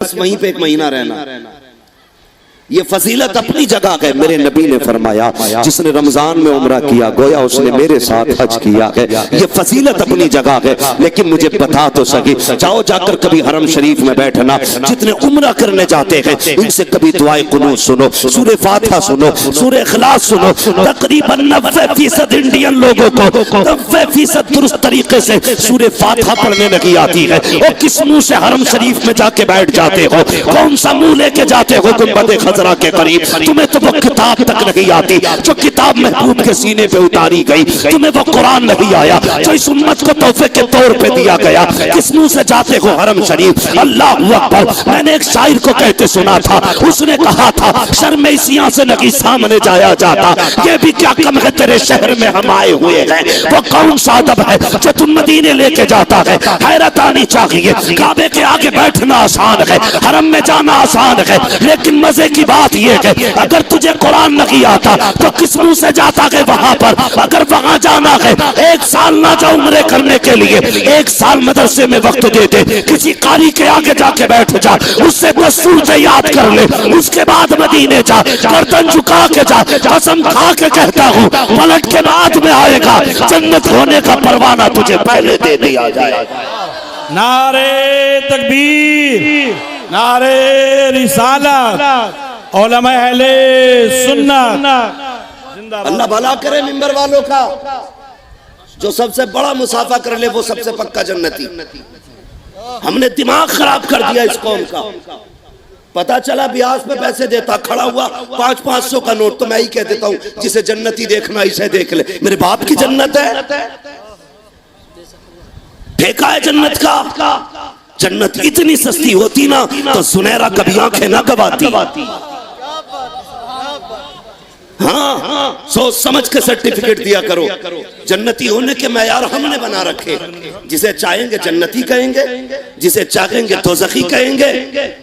वहीं पे 1 महीना रहना। ये फजीलत अपनी जगह है। मेरे नबी ने फरमाया जिसने रमजान में उम्रा किया गोया उसने मेरे साथ हज किया है। ये फजीलत अपनी जगह है, लेकिन मुझे बता तो सकी। जाओ जाकर कभी हरम शरीफ में बैठना। जितने उम्रा करने जाते हैं इनसे कभी दुआए कुनूत सुनो, सूरह फातिहा सुनो, सूरह इखलास सुनो। तकरीबन 90% इंडियन लोगों को 90% दुरुस्त तरीके से सूरह फातिहा पढ़ने नहीं आती है। और किस मुंह से हरम शरीफ में जाके बैठ जाते हो? कौन सा मुंह लेके जाते हो गुंबद खजरा के करीब? तुम्हें तो वो किताब तक नहीं आती जो किताब महबूब के सीने पे उतारी गई। तुम्हें वो कुरान नहीं आया जो इस उम्मत को तोहफे के तौर पे दिया गया। किस मुंह से जाते हो हरम शरीफ? अल्लाह अकबर। मैंने एक शायर को कहते सुना था, उसने कहा था शर्मेसियां से नहीं सामने जाया जाता। ये भी क्या कम है तेरे शहर में हम आए हुए हैं। वो कौन सा अदब है जो तुम मदीने लेके जाता है? हैरत आनी चाहिए। काबे के आगे बैठना आसान है, हरम में जाना आसान है, लेकिन मजे की बात यह है अगर तुझे कुरान नहीं आता तो किस मुंह से जाता है वहां पर? अगर वहां जाना है 1 साल ना जाओ उम्रे करने के लिए, 1 साल मदरसे में वक्त दे दे, किसी कारी के आगे जाके बैठ जा, उससे 10 सूरतें याद कर ले, उसके बाद मदीने जा, गर्दन झुका के जा। कसम खा के कहता हूँ पलट के बाद में आएगा, जन्नत होने का परवाना तुझे पहले दे दिया जाएगा। नारे तकबीर, नारे रिसालत, उलमा अहले सुन्नत। अल्लाह भला करे मिंबर वालों का। जो सबसे बड़ा मुसाफा कर ले वो सबसे पक्का जन्नती। हमने दिमाग खराब कर दिया इस कौम का। पता चला ब्याज पे पैसे देता खड़ा हुआ 500-500 का नोट, तो मैं ही कह देता हूँ जिसे जन्नती देखना इसे देख ले। मेरे बाप की जन्नत है, ठेका है जन्नत का। जन्नत इतनी सस्ती होती ना तो सुनहरा कभी आंखें ना गवाती। हाँ, सोच समझ के सर्टिफिकेट दिया करो। जन्नती होने के मयार हमने बना रखे। जिसे चाहेंगे जन्नती कहेंगे, जिसे चाहेंगे दोज़खी कहेंगे।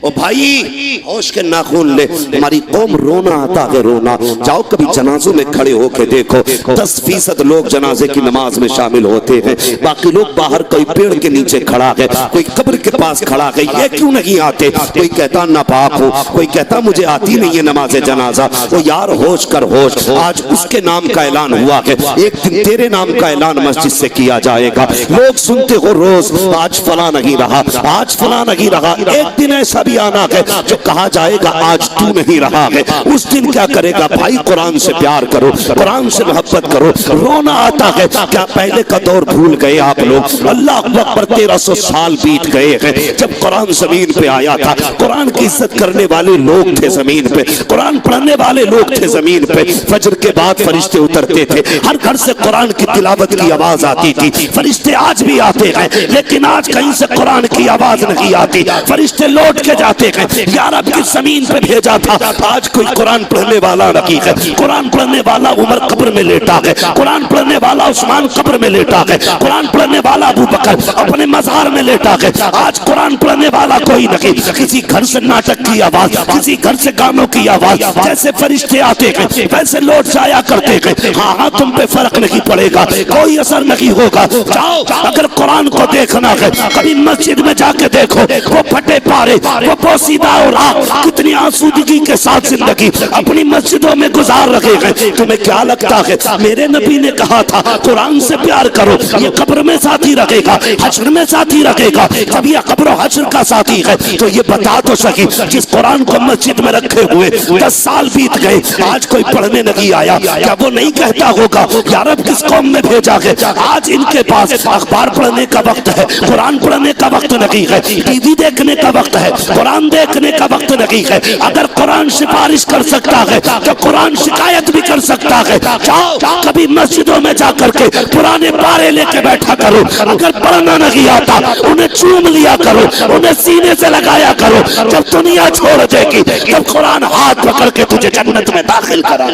ओ भाई होश के नाखून ले। हमारी कौम रोना आता है रोना। जाओ कभी जनाजों में खड़े होके देखो, 10% लोग जनाजे की नमाज में शामिल होते हैं, बाकी लोग बाहर कोई पेड़ के नीचे खड़ा है, कोई कब्र के पास खड़ा है। ये क्यों नहीं आते? कोई कहता नापाक हो, कोई कहता मुझे आती नहीं है नमाज जनाजा। वो यार होश कर होश। आज उसके नाम का ऐलान हुआ है, एक दिन तेरे नाम का ऐलान मस्जिद से किया जाएगा। लोग सुनते हो रोज आज फला नहीं रहा, आज फला नहीं रहा। एक दिन ऐसा भी आना है जो कहा जाएगा आज तू नहीं रहा है। उस दिन क्या करेगा भाई? कुरान से प्यार करो, कुरान से मोहब्बत करो। रोना आता है क्या पहले का दौर भूल गए आप लोग? अल्लाह अकबर 1300 साल बीत गए हैं जब कुरान जमीन पे आया था। कुरान की इज्जत करने वाले लोग थे जमीन पे, कुरान पढ़ने वाले लोग थे जमीन पे। फजर के बाद फरिश्ते उतरते थे, हर घर से कुरान की तिलावत की आवाज आती थी। फरिश्ते आज भी आते हैं, लेकिन आज कहीं से कुरान की आवाज नहीं आती। फरिश्ते लौट के जाते हैं। यार अब किस जमीन पे भेजा था? आज कोई कुरान पढ़ने वाला नहीं है। कुरान पढ़ने वाला उमर कब्र में लेटा है, कुरान पढ़ने वाला उस्मान कब्र में लेटा है, कुरान पढ़ने वाला अबू बकर अपने मज़ार में लेटा है। आज कुरान पढ़ने वाला कोई नहीं। किसी घर से नाटक की आवाज, किसी घर से गानों की आवाज। जैसे फरिश्ते आते हैं वैसे लौट जाया करते हैं। हाँ, तुम पे फर्क नहीं पड़ेगा, कोई असर नहीं होगा। जाओ अगर कुरान को देखना है कभी मस्जिद में जाके देखो, वो फटे पारे, वो पोसीदा और कितनी आसूदगी के साथ जिंदगी अपनी मस्जिदों में गुजार रहे हैं। तुम्हें क्या लगता है? मेरे नबी ने कहा था कुरान से प्यार करो, ये कब्र में साथी रखेगा, हश्र में साथी रखेगा। जब ये कब्र हश्र का साथी है तो ये बता तो सकी जिस कुरान को मस्जिद में रखे हुए 10 साल बीत गए, आज कोई पढ़ने नहीं आया, क्या वो नहीं कहता होगा यार अब किस कौम में भेजा है? आज इनके पास अखबार पढ़ने का वक्त है, कुरान पढ़ने का वक्त नहीं है, टीवी देखने का वक्त है, कुरान देखने का वक्त नहीं है। अगर कुरान सिफारिश कर सकता है तो कुरान शिकायत भी कर सकता है। जाओ कभी मस्जिदों में जाकर के पुराने पारे लेके बैठा करो। अगर पढ़ना नहीं आता उन्हें चूम लिया करो, उन्हें सीने से लगाया करो। जब दुनिया छोड़ देगी तब कुरान हाथ पकड़ के तुझे जन्नत में दाखिल करा।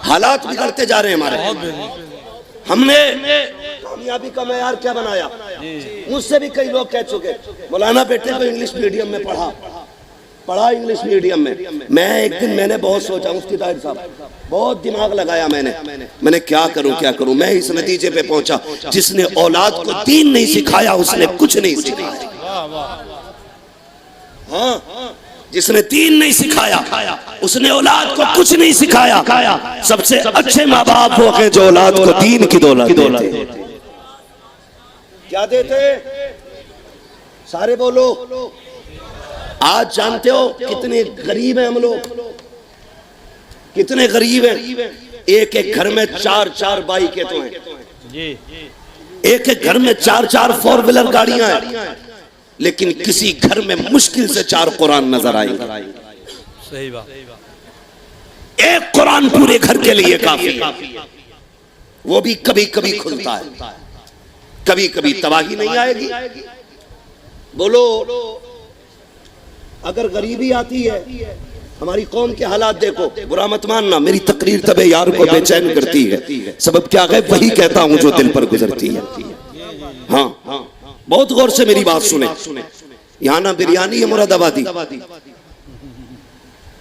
हालात बिगड़ते जा रहे हैं हमारे। हमने कामयाबी का मयार क्या बनाया? मुझसे भी कई लोग कह चुके मौलाना बेटे को इंग्लिश मीडियम में पढ़ा इंग्लिश मीडियम में। मैं एक दिन मैंने बहुत सोचा, मुफ्ती ताहिर साहब बहुत दिमाग लगाया मैंने क्या करूं। मैं इस नतीजे पे पहुंचा जिसने औलाद को दीन नहीं सिखाया उसने कुछ नहीं सिखाया। हाँ, जिसने दीन नहीं सिखाया, उसने औलाद को कुछ नहीं सिखाया। सबसे अच्छे माँ बाप वो हैं जो औलाद को दीन की दौलत देते। क्या देते? सारे बोलो। आज जानते हो कितने गरीब हैं हम लोग, कितने गरीब हैं। एक एक घर में 4-4 बाइकें तो हैं, एक एक घर में 4-4 4 व्हीलर गाड़ियां हैं, लेकिन किसी घर में मुश्किल से 4 कुरान नजर आएंगे। सही बात। एक कुरान पूरे घर के लिए काफी है, वो भी कभी कभी खुलता है, कभी कभी तबाही नहीं आएगी। बोलो, अगर गरीबी आती है, हमारी कौम के हालात देखो, बुरा मत मानना, मेरी तकरीर तबे यार को बेचैन करती है। सबब क्या है, वही कहता हूं जो दिल पर गुजरती है। हाँ, बहुत गौर से मेरी बात सुने। यहाँ ना बिरयानी है मुरादाबादी।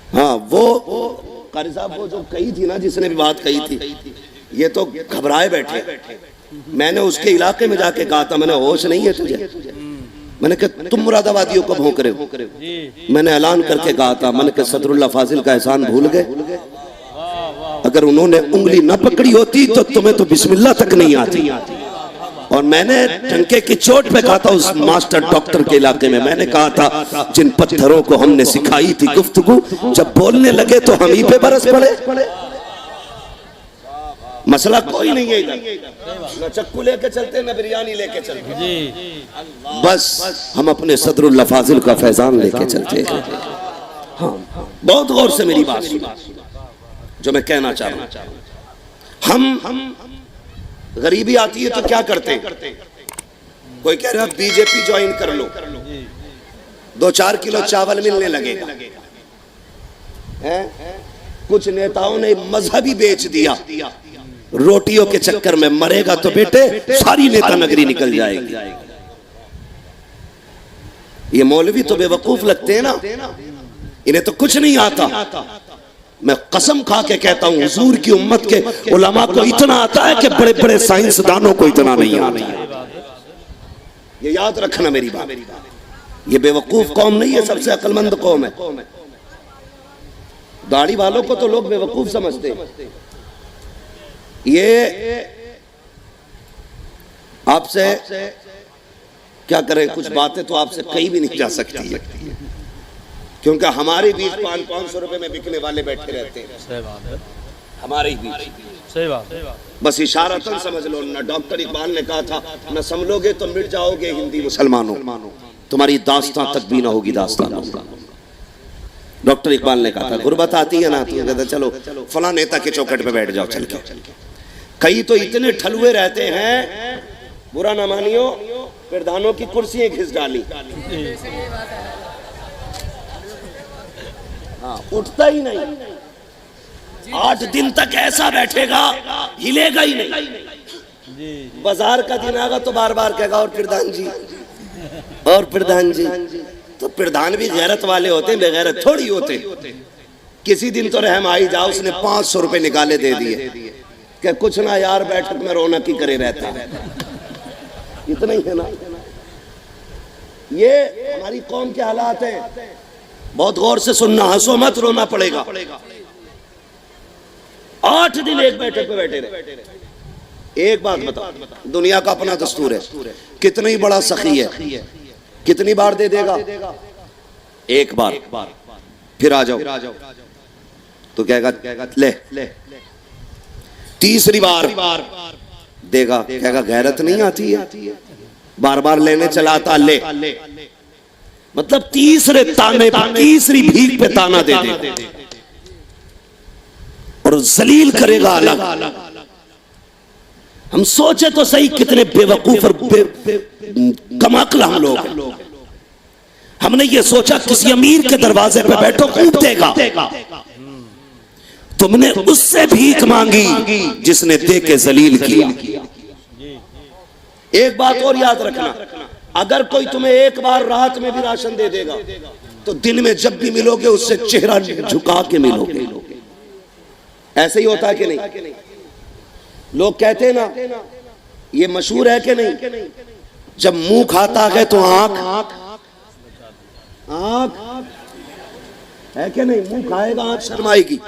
हाँ, वो कारी साहब वो जो कही थी ना, जिसने भी बात कही थी, ये तो घबराए बैठे। मैंने उसके इलाके में जाके कहा था, मैंने होश नहीं है तुझे? मैंने कहा तुम मुरादाबादियों को भौंक रहे हो। मैंने ऐलान करके कहा था, मैंने कहा सदरुल्लाह फाजिल का एहसान भूल गए? अगर उन्होंने उंगली न पकड़ी होती तो तुम्हें तो बिस्मिल्लाह तक नहीं आती। और मैंने टंके की चोट पे कहा था उस मास्टर डॉक्टर के इलाके में, मैंने कहा था जिन पत्थरों को हमने सिखाई थी गुफ्तगू, जब बोलने लगे तो हम ही पे बरस पड़े। मसला कोई नहीं है इधर, न चक्कू लेके चलते न बिरयानी लेके चलते, बस हम अपने सदरुल्लाह फाजिल का फैजान लेके चलते हैं। हाँ, बहुत गौर से मेरी बात सुनो जो मैं कहना चाह रहा हूं। हम गरीबी आती है तो क्या करते हैं? कोई कह रहा है बीजेपी ज्वाइन कर लो, 2-4 किलो चावल मिलने लगेगा। कुछ नेताओं ने मजहबी बेच दिया, रोटियों के चक्कर में मरेगा तो बेटे सारी नेता नगरी निकल जाएगी। ये मौलवी तो बेवकूफ लगते हैं ना, इन्हें तो कुछ नहीं आता। मैं कसम खा के कहता हूं, हुजूर की उम्मत के उलमा को इतना आता है कि बड़े बड़े साइंसदानों को इतना नहीं आता। ये याद रखना मेरी बात, ये बेवकूफ कौम नहीं है, सबसे अक्लमंद कौम है। दाढ़ी वालों को तो लोग बेवकूफ समझते हैं। ये आपसे क्या करें, कुछ बातें तो आपसे कही भी नहीं जा सकती है, क्योंकि हमारे बीच 500-500 रुपए में बिकने वाले बैठे रहते हैं। सही बात है, हमारे ही बीच। सही बात। बस इशारतन समझ लो ना। डॉक्टर इकबाल ने कहा था, न समझोगे तो मिट जाओगे हिंदी मुसलमानों, तुम्हारी दास्तां तक भी ना होगी दास्तान। डॉक्टर इकबाल ने कहा था, गुर्बत आती है ना, तो कहता चलो फला नेता के चौखट पे बैठ जाओ चल के। कई तो इतने ठलुए रहते हैं, बुरा ना मानियो, प्रधानों की कुर्सियां घिस डाली। हाँ, उठता ही नहीं, 8 दिन तक ऐसा बैठेगा, हिलेगा ही नहीं। बाजार का दिन आगा तो बार बार कहेगा और प्रधान जी, और प्रधान जी। तो प्रधान भी गैरत वाले होते हैं, बेगैरत थोड़ी होते। किसी दिन तो रहम आई जा, उसने 500 रुपए निकाले दे दिए कि कुछ ना यार, बैठक में रौनक ही करे रहता है। इतना ही है ना। ये हमारी कौम के हालात हैं, बहुत गौर से सुनना, हंसो मत, रोना पड़ेगा। 8 दिन एक बैठक पे बैठे रहे। एक बात बताओ, दुनिया का अपना दस्तूर है, कितना ही बड़ा सखी है, कितनी बार दे देगा? एक बार, फिर आ जाओ तो कहेगा ले। तीसरी बार देगा, कहेगा गैरत नहीं आती है, बार बार लेने चलाता ले। मतलब तीसरे ताने पर, तीसरी भीख पे ताना दे देगा और जलील करेगा अलग। हम सोचे तो सही कितने बेवकूफ और कमाकल हम लोग हैं। हमने ये सोचा किसी अमीर के दरवाजे पे बैठो खूब देगा, तुमने उससे भीख मांगी जिसने दे के जलील किया। एक बात और याद रखना, अगर कोई तुम्हें एक बार रात में भी राशन दे देगा तो दिन में जब भी मिलोगे उससे चेहरा झुका के मिलोगे। ऐसे ही होता है कि नहीं? लोग कहते हैं ना, ये मशहूर है कि नहीं, जब मुंह खाता है तो आंख आंख है कि नहीं, मुंह खाएगा, आंख शर्माएगी।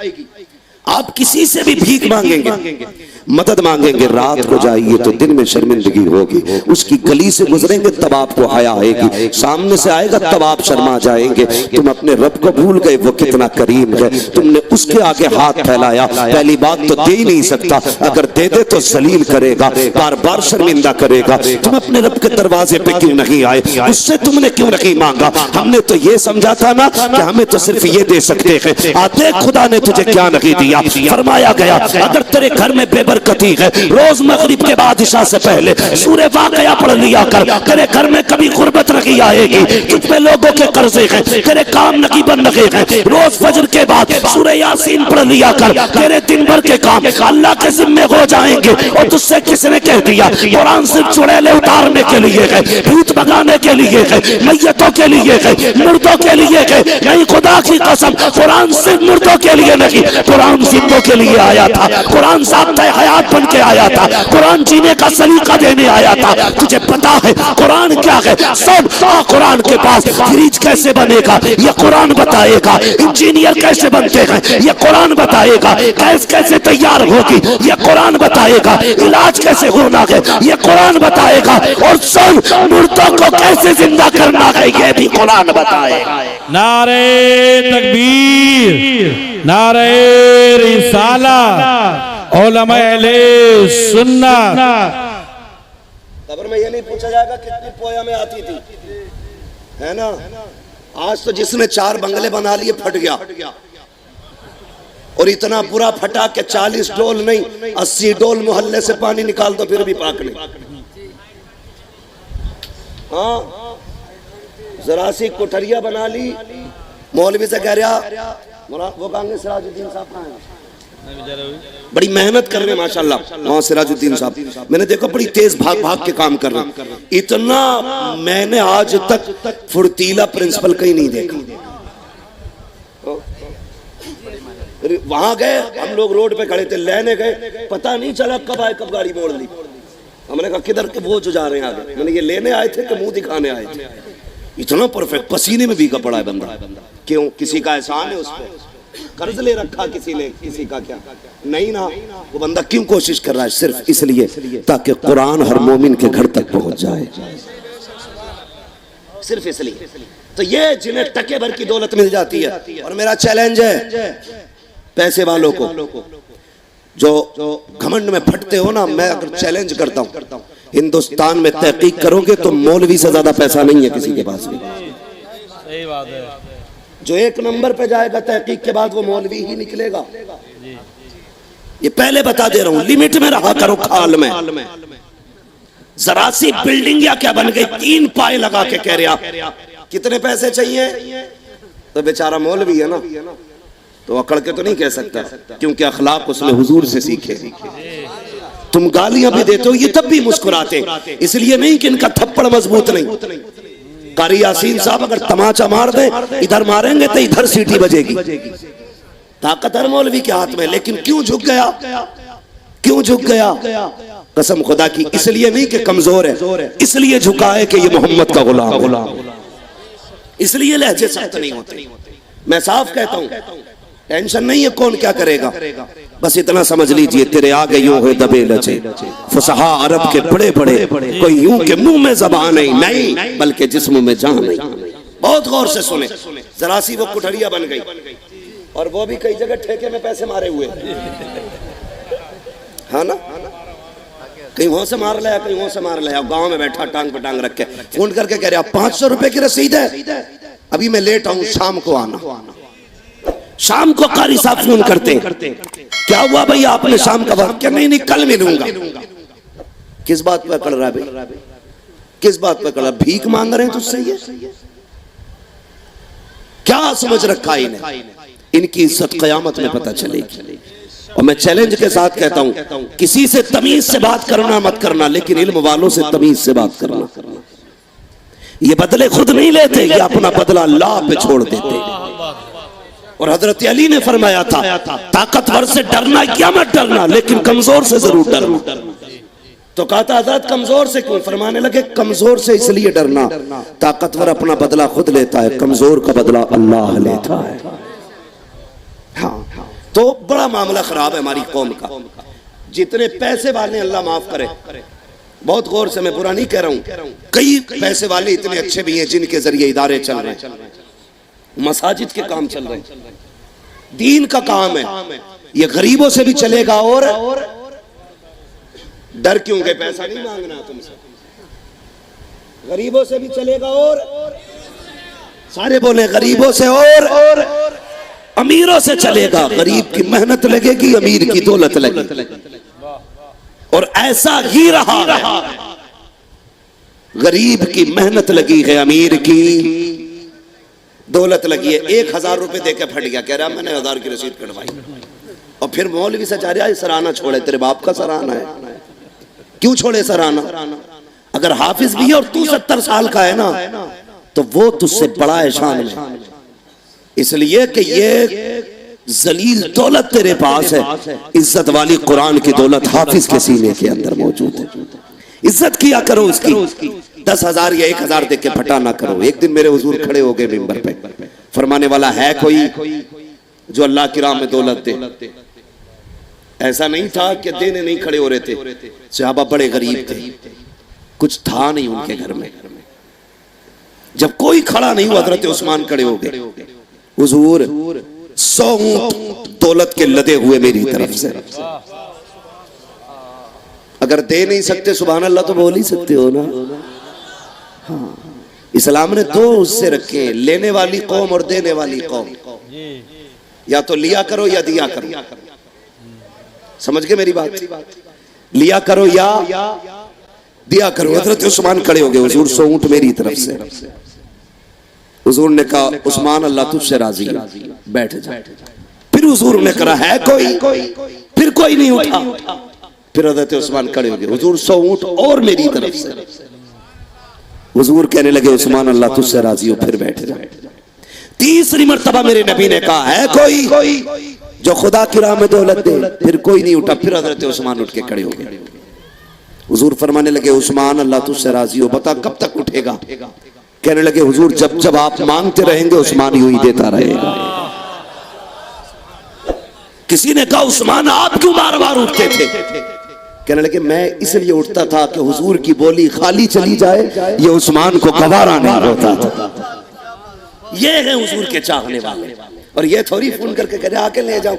आप किसी से भी भीख मांगेंगे, मदद मांगेंगे, रात को जाइए तो दिन में शर्मिंदगी होगी। उसकी गली से गुजरेंगे तब आपको हया आएगी, सामने से आएगा तब आप शर्मा जाएंगे। तुम अपने रब को भूल गए, वो कितना करीम है, तुमने उसके आगे हाथ फैलाया। पहली बात तो दे ही नहीं सकता, अगर दे दे तो जलील करेगा, बार बार शर्मिंदा करेगा। तुम अपने रब के दरवाजे पे क्यों नहीं आए, उससे तुमने क्यों नहीं मांगा? हमने तो ये समझा था ना कि हमें तो सिर्फ ये दे सकते हैं, आते खुदा ने तुझे क्या नहीं दिया। फरमाया गया अगर तेरे घर में बेबरकती है, रोज मगरिब के बाद इशा से पहले सूरह वाक़िया पढ़ लिया कर, तेरे घर में कभी गुर्बत नहीं आएगी। तुझ पे लोगों के कर्जे हैं, तेरे काम नहीं बन रहे हैं। रोज फजर के बाद सूरह यासीन पढ़ लिया कर, तेरे दिन भर के काम अल्लाह के जिम्मे हो जाएंगे। और तुझसे किसने कह दिया कुरान सिर्फ चुड़ैले उतारने के लिए है, भूत भगाने के लिए है, मैयतों के लिए है, मुर्दों के लिए है? नहीं, खुदा की कसम, कुरान सिर्फ मुर्दों के लिए नहीं, कुरान जिंदों के लिए आया था। कुरान ज़ाब्ता हयात बन के आया था, कुरान जीने का सलीका देने आया था। तुझे पता है कुरान क्या है? सब कुरान के पास फ्रिज कैसे बनेगा ये कुरान बताएगा, इंजीनियर कैसे बनते हैं ये कुरान बताएगा, गैस कैसे तैयार होगी ये कुरान बताएगा, इलाज कैसे होना है ये कुरान बताएगा, और सब मुर्दों को कैसे जिंदा करना है ये भी कुरान बताएगा। नारे तकबीर, नारे रिसाला, उलमा अहले सुन्नत। कब्र में ये नहीं पूछा जाएगा कितनी पोया में आती थी, है ना? आज तो जिसने 4 बंगले बना लिए फट गया, और इतना बुरा फटा कि 40 डोल नहीं 80 डोल मोहल्ले से पानी निकाल दो फिर भी पाक नहीं। हाँ, जरा सी कोठरिया बना ली, मौलवी से कह रहा वो कहेंगे सिराजुद्दीन साहब कहाँ हैं? बड़ी मेहनत कर रहे हैं माशाल्लाह वहाँ सिराजुद्दीन साहब। मैंने देखा बड़ी तेज भाग भाग के काम कर रहे हैं। इतना मैंने आज तक फुर्तीला प्रिंसिपल कहीं नहीं देखा। वहां गए हम लोग, रोड पे खड़े थे, लेने गए, पता नहीं चला कब आए कब गाड़ी मोड़ ली। हमने कहा किधर के वो जो जा रहे हैं आगे? मैंने ये लेने आए थे कि मुंह दिखाने आए थे? इतना परफेक्ट, पसीने में भीगा पड़ा है बंदा। क्यों? किसी का एहसान है उस पे, कर्ज ले रखा किसी ने, किसी का क्या नहीं ना। वो बंदा क्यों कोशिश कर रहा है? सिर्फ इसलिए ताकि कुरान हर मोमिन के घर तक पहुंच जाए, सिर्फ इसलिए। तो ये जिन्हें टके भर की दौलत मिल जाती है, और मेरा चैलेंज है पैसे वालों को जो घमंड में फटते हो ना, मैं अगर चैलेंज करता हूं, हिंदुस्तान में तहकीक करोगे तो मौलवी से ज्यादा पैसा नहीं है किसी के पास भी। सही बात है। जो 1 नंबर पे जाएगा तहकीक के बाद वो मौलवी ही निकलेगा। ये पहले बता दे रहा हूं, लिमिट में रहा करो खाल में। जरा सी बिल्डिंग या क्या बन गई, 3 पाए लगा के कह रहा कितने पैसे चाहिए, तो बेचारा मौलवी है ना, तो अकड़ के तो नहीं कह सकता, क्योंकि अखलाक उसने हुजूर से सीखे। तुम गालियां भी देते हो ये तब भी मुस्कुराते, इसलिए नहीं कि इनका थप्पड़ मजबूत नहीं। कारी यासीन साहब अगर तमाचा मार दे, इधर मारेंगे तो इधर सीटी बजेगी। ताकत हर मौलवी के हाथ में, लेकिन क्यों झुक गया? क्यों झुक गया? कसम खुदा की, इसलिए नहीं कि कमजोर है, इसलिए झुका है कि ये मोहम्मद का गुलाम, इसलिए लहजे सख्त नहीं होते। मैं साफ कहता हूं, टेंशन नहीं है कौन क्या करेगा, बस इतना समझ लीजिए तेरे आगे यूं है दबे लचे फुसहा अरब के बड़े बड़े, कोई यूं के मुंह में ज़बान नहीं बल्कि जिस्म में जान नहीं। बहुत गौर से सुने, जरा सी वो कुठरिया बन गई, और वो भी कई जगह ठेके में पैसे मारे हुए, हाँ ना, कहीं वहां से मार लिया, कहीं वहां से मार लिया। गांव में बैठा टांग पे टांग रख के फोन करके कह रहा 500 रुपए की रसीद है, अभी मैं लेट आऊं, शाम को आना। शाम को कारी साहब फोन करते हैं, क्या हुआ भाई आपने शाम का वक्त? क्या नहीं कल मिलूंगा। किस बात पर कर रहा है भाई? किस बात पर कर रहा? भीख मांग रहे हैं तुझसे? ये क्या समझ रखा है इन्हें? इनकी इज्जत कयामत में पता चलेगी। और मैं चैलेंज के साथ कहता हूं, किसी से तमीज से बात करना मत करना, लेकिन इल्म वालों से तमीज से बात करना। ये बदले खुद नहीं लेते, ये अपना बदला अल्लाह पे छोड़ देते। और हजरत अली ने फरमाया था, ताकतवर से डरना या मत डरना, लेकिन कमजोर से जरूर डरना। तो कहा था हजरत कमजोर से क्यों? फरमाने लगे कमजोर से इसलिए डरना, ताकतवर अपना बदला खुद लेता है, कमजोर का बदला अल्लाह लेता है। हाँ, तो बड़ा मामला खराब है हमारी कौम का। जितने पैसे वाले, अल्लाह माफ करे, बहुत गौर से, मैं बुरा नहीं कह रहा हूं, कई पैसे वाले इतने अच्छे भी हैं जिनके जरिए इदारे चल रहे हैं, मसाजिद के काम चल रहे हैं, दीन का काम है, ये गरीबों से भी चलेगा। और डर क्यों गए? पैसा नहीं मांगना तुमसे, गरीबों से भी चलेगा। और सारे बोले गरीबों से और अमीरों से चलेगा। गरीब की मेहनत लगेगी, अमीर की दौलत लगेगी। और ऐसा ही रहा, गरीब की मेहनत लगी है, अमीर की दौलत लगी है। 1000 रुपए देके फट गया, कह रहा मैंने 1000 की रसीद कटवाई, और फिर मौलवी से चाह रहा है सराहना छोड़े, तेरे बाप का सराहना है, क्यों छोड़े सराहना? अगर हाफिज भी है और तू 70 साल का है ना, तो वो तुझसे बड़ा है शान में, इसलिए कि ये जलील दौलत तेरे पास है। इज्जत वाली कुरान की दौलत हाफिज के सीने के अंदर मौजूद है। इज्जत किया करो उसकी। 10,000 या 1,000 देके फटा ना करो। एक दिन मेरे हुजूर खड़े हो गए मिंबर पे, फरमाने वाला है कोई जो अल्लाह की राह में दौलत दे? ऐसा नहीं था कि देने नहीं खड़े हो रहे थे, सहाबा बड़े गरीब थे, कुछ था नहीं उनके घर में। जब कोई खड़ा नहीं हुआ, हजरत उस्मान खड़े हो गए, हुजूर 100 ऊंट दौलत के लदे हुए मेरी तरफ से, अगर दे नहीं सकते सुभान अल्लाह तो बोल ही सकते हो ना। हाँ, इस्लाम ने 2 उससे रखे, लेने वाली कौम और देने वाली कौम। या तो लिया करो या दिया करो, समझ गए मेरी बात? लिया करो या दिया करो। हजरत उस्मान खड़े हो गए, हुजूर 100 ऊंट मेरी तरफ से। हुजूर ने कहा उस्मान अल्लाह तुझसे राजी है, बैठ जा। फिर हुजूर ने कहा है कोई? फिर कोई नहीं उठा। फिर हजरत उस्मान खड़े हो गए, हुजूर 100 ऊंट और मेरी तरफ से। हुजूर कहने लगे उस्मान अल्लाह तुझसे राजी हो, फिर बैठ जा। तीसरी मर्तबा मेरे नबी ने कहा है कोई जो खुदा की राह में दौलत दे? फिर कोई नहीं उठा। फिर हजरत उस्मान उठ के खड़े हो गए। हुजूर फरमाने लगे उस्मान अल्लाह तुझसे राजी हो, बता कब तक उठेगा? कहने लगे हुजूर जब जब आप मांगते रहेंगे उस्मान यूं ही देता रहेगा। किसी ने कहा उस्मान आप क्यों बार बार उठते थे? कहने लगे मैं इसलिए उठता था कि हुजूर की बोली खाली चली जाए, ये उस्मान को गवारा नहीं होता था। ये है हुजूर के चाहने वाले। और ये थोड़ी फोन करके कह रहे आके ले जाओ,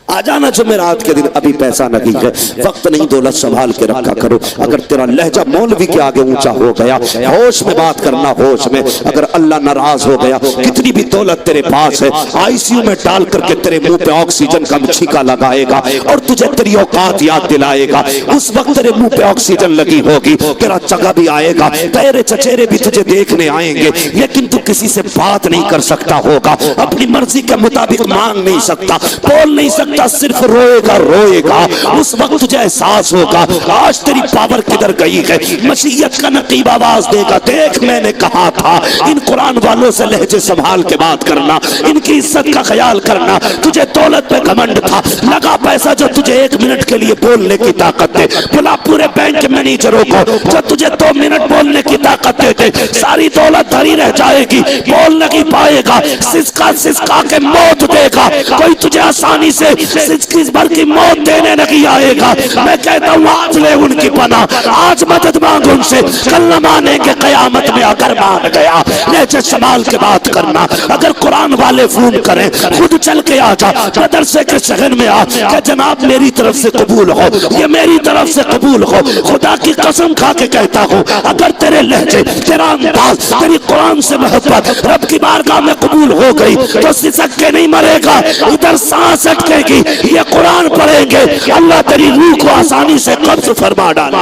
आ जाना जुमेरात के दिन, अभी पैसा नहीं है, वक्त नहीं, दौलत संभाल के रखा करो। अगर तेरा लहजा मौलवी के आगे ऊंचा हो गया, होश में बात करना, होश में। अगर अल्लाह नाराज हो गया, कितनी भी दौलत तेरे पास है, आईसीयू में डाल करके तेरे मुंह पे ऑक्सीजन का छीका लगाएगा और तुझे तेरी औकात याद दिलाएगा। उस वक्त तेरे मुंह पे ऑक्सीजन लगी होगी, तेरा जगह भी आएगा, तेरे चचेरे भी तुझे देखने आएंगे, लेकिन तू किसी से बात नहीं कर सकता होगा, अपनी मर्जी के मुताबिक मांग नहीं सकता, बोल नहीं सकता, सिर्फ रोएगा रोएगा। उस वक्त तुझे एहसास होगा आज तेरी पावर किधर गई है। मसीहत का नकीब आवाज देगा, देख मैंने कहा था इन कुरान वालों से लहजे संभाल के बात करना, इनकी इज्जत का ख्याल करना। तुझे दौलत पे घमंड था, लगा पैसा जो तुझे 1 मिनट के लिए बोलने की ताकत दे। बुला पूरे बैंक मैनेजरों को जो तुझे 2 मिनट बोलने की ताकत देते, सारी दौलत धरी रह जाएगी, बोल नहीं पाएगा, सिसका सिसका के मौत देगा। कोई तुझे आसानी से सिसकी भर की मौत देने नहीं आएगा। मैं कहता हूँ आज ले उनकी पनाह, आज मदद मांग उनसे, कल न मानेंगे कयामत में। अगर मान गया लहजे संभाल के बात करना। अगर कुरान वाले फोन करें, खुद चल के आ जा, मदरसे के शहर में आ कि जनाब मेरी तरफ से कबूल हो, ये मेरी तरफ से कबूल हो। खुदा की कसम खा के कहता हूँ अगर तेरे लहजे, तेरा अंदाज, तेरी कुरान से मोहब्बत रब की बारगाह में कबूल हो गई तो सिसक के नहीं मरेगा, इधर सांस अटकेगी, ये कुरान पढ़ेंगे, अल्लाह तेरी रूह को आसानी से कब्ज फरमा डाले।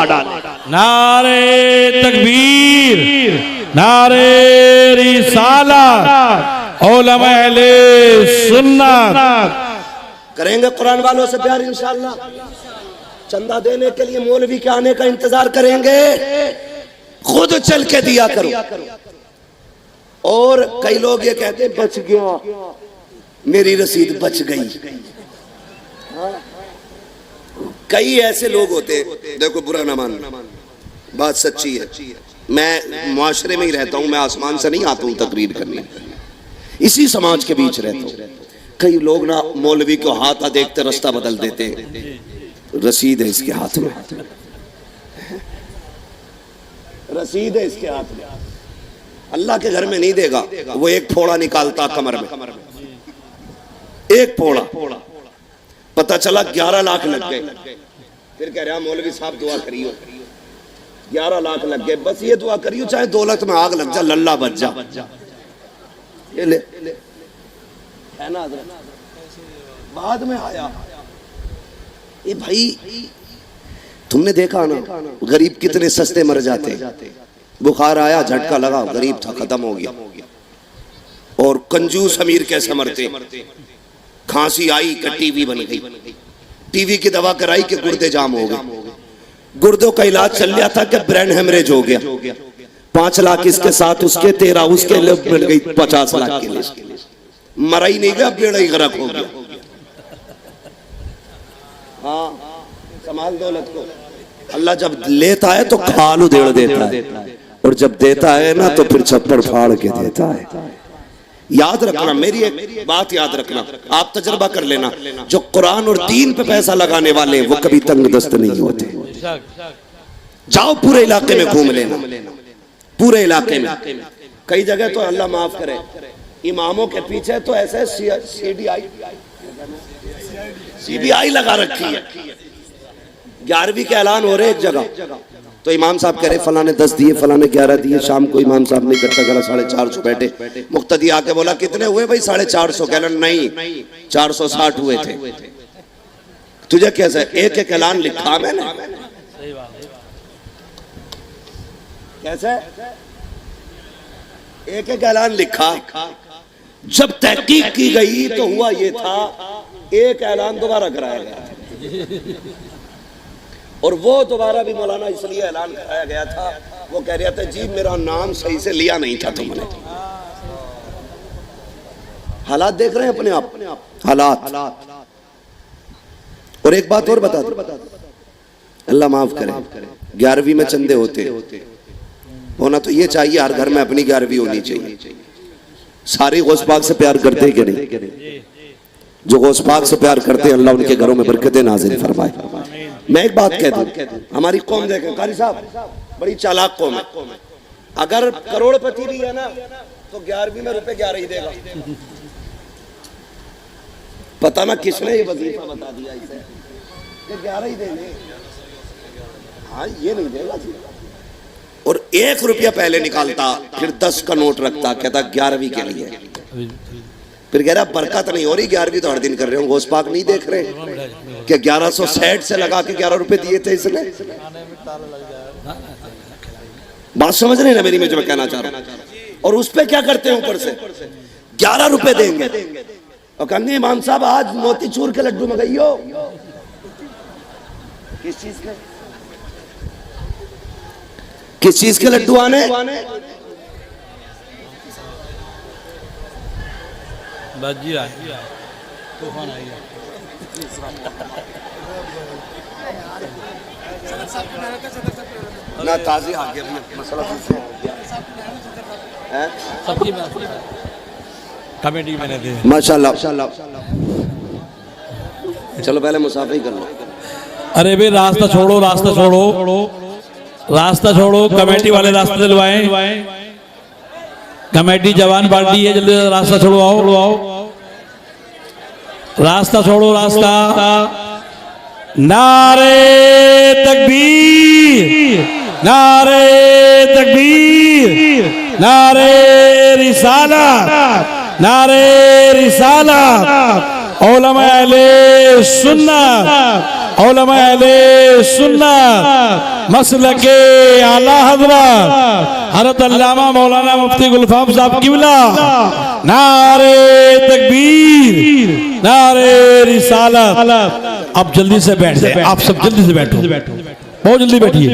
नारे तकबीर, नारे रिसालत, उलमा अहले सुन्नत। करेंगे कुरान वालों से प्यार इंशाअल्लाह। चंदा देने के लिए मौलवी के आने का इंतजार करेंगे, खुद चल के दिया करो। और कई लोग ये कहते बच गया, मेरी रसीद बच गई। कई ऐसे लोग होते, देखो बुरा ना मान, बात सच्ची है, मैं मुआशरे में ही रहता हूँ, मैं आसमान से नहीं आता हूँ तकरीर करने, इसी समाज के बीच रहता हूँ। कई लोग ना मौलवी को हाथ देखते रास्ता बदल देते हैं। रसीद है इसके हाथ में, रसीद है इसके हाथ में, अल्लाह के घर में नहीं देगा। वो एक फोड़ा निकालता कमर में, एक फोड़ा, पता चला 11 लाख लग गए। फिर कह रहा मौलवी साहब दुआ करियो, 11 लाख लग गए, बस ये दुआ करियो चाहे दौलत में आग लग जा, लल्ला बच जा। ये ले है ना, बाद में आया ये भाई, तुमने देखा ना गरीब कितने सस्ते मर जाते। बुखार आया, झटका लगा, गरीब था, खत्म हो गया। और कंजूस अमीर कैसे मरते, खांसी आई कि टीवी बन गई, टीवी की दवा कराई कि गुर्दे जाम हो गए, गुर्दों का इलाज चल रहा था कि ब्रेन हेमरेज हो गया, 5 लाख इसके साथ उसके, 13 उसके लिए मिल गई 50 लाख के लिए, मरा ही नहीं गया, बेड़ा ही गरक हो गया। हाँ, संभाल दौलत को, अल्लाह जब लेता है तो खाल उधेड़ देता है, और जब देता है ना तो फिर छप्पर फाड़ के देता है। याद रखना, मेरी एक बात याद रखना, आप तजर्बा कर लेना, जो कुरान और दीन पे पैसा लगाने वाले हैं वो कभी तंगदस्त नहीं होते। जाओ पूरे इलाके में घूम लेना, पूरे इलाके में, कई जगह तो अल्लाह माफ करे इमामों के पीछे तो ऐसे सीबीआई लगा रखी है। 11वीं के ऐलान हो रहे एक जगह, तो इमाम साहब कह रहे फला ने 10 दिए, फला ने 11 दिए। शाम को इमाम साहब ने इकट्ठा करा, 450 बैठे। मुक्तदी आके बोला कितने हुए भाई? 450। कहना नहीं, 460 हुए थे। तुझे कैसे? एक एक ऐलान लिखा मैंने, कैसे एक एक ऐलान लिखा। जब तहकीक की गई तो हुआ ये था, एक ऐलान दोबारा कराया गया, और वो दोबारा भी मौलाना इसलिए ऐलान कराया गया था, वो कह रहे थे जी मेरा नाम सही से लिया नहीं था तुमने। हालात देख रहे हैं अपने आप, हालात। और एक बात और बता दो, अल्लाह माफ करे, 11वीं में चंदे होते होना तो ये चाहिए, हर घर में अपनी 11वीं होनी चाहिए। सारे गौस पाक से प्यार करते कि नहीं? जो गौस पाक से प्यार करते हैं अल्लाह उनके घरों में बरकतें नाज़िल फरमाए। मैं एक बात कह दूं, हमारी कौम देखें, कारी साहब बड़ी चालाक कौम है। अगर करोड़पति भी है ना तो 11वीं में रुपए 11 ही देगा। पता ना किसने ये वजीफा बता दिया इसे, 11 ही देंगे। हाँ, ये नहीं देगा। और 1 रुपया पहले निकालता, फिर 10 का नोट रखता, कहता 11वीं के लिए। फिर कह रहा बरकत नहीं हो रही, 11वीं तो हर दिन कर रहे हो। गौस पाक नहीं देख रहे कि 1160 से लगा के 11 रुपए दिए थे इसने। बात समझ रहे हैं ना मेरी, मैं जो मैं कहना चाह रहा हूं। और उस पे क्या करते हैं, ऊपर से 11 रुपए देंगे और कहेंगे इमाम साहब आज मोतीचूर के लड्डू मंगाइयो। किस चीज के, किस चीज के लड्डू आने? तूफान आ गया। ना ताज़ी आ गया मसला है। सबकी कमेटी मैंने दी माशाल्लाह। चलो पहले मुसाफिर कर लो। अरे भाई रास्ता छोड़ो, रास्ता छोड़ो, रास्ता छोड़ो। कमेटी वाले रास्ते दिलवाएं। कमेटी जवान पार्टी है, जल्दी रास्ता छोड़ो, आओ। रास्ता छोड़ो, रास्ता। नारे तकबीर, नारे तकबीर, नारे रिसालत, नारे रिसालत। उलमा अहले सुन्नत, उलमा अहले सुन्नत मसलके आला हज़रत हज़रत अल्लामा मौलाना मुफ्ती गुलफाम साहब क़िबला। नारे तकबीर, नारे रिसालत। आप जल्दी से बैठ जाए, आप सब जल्दी से बैठो, बहुत जल्दी बैठिए,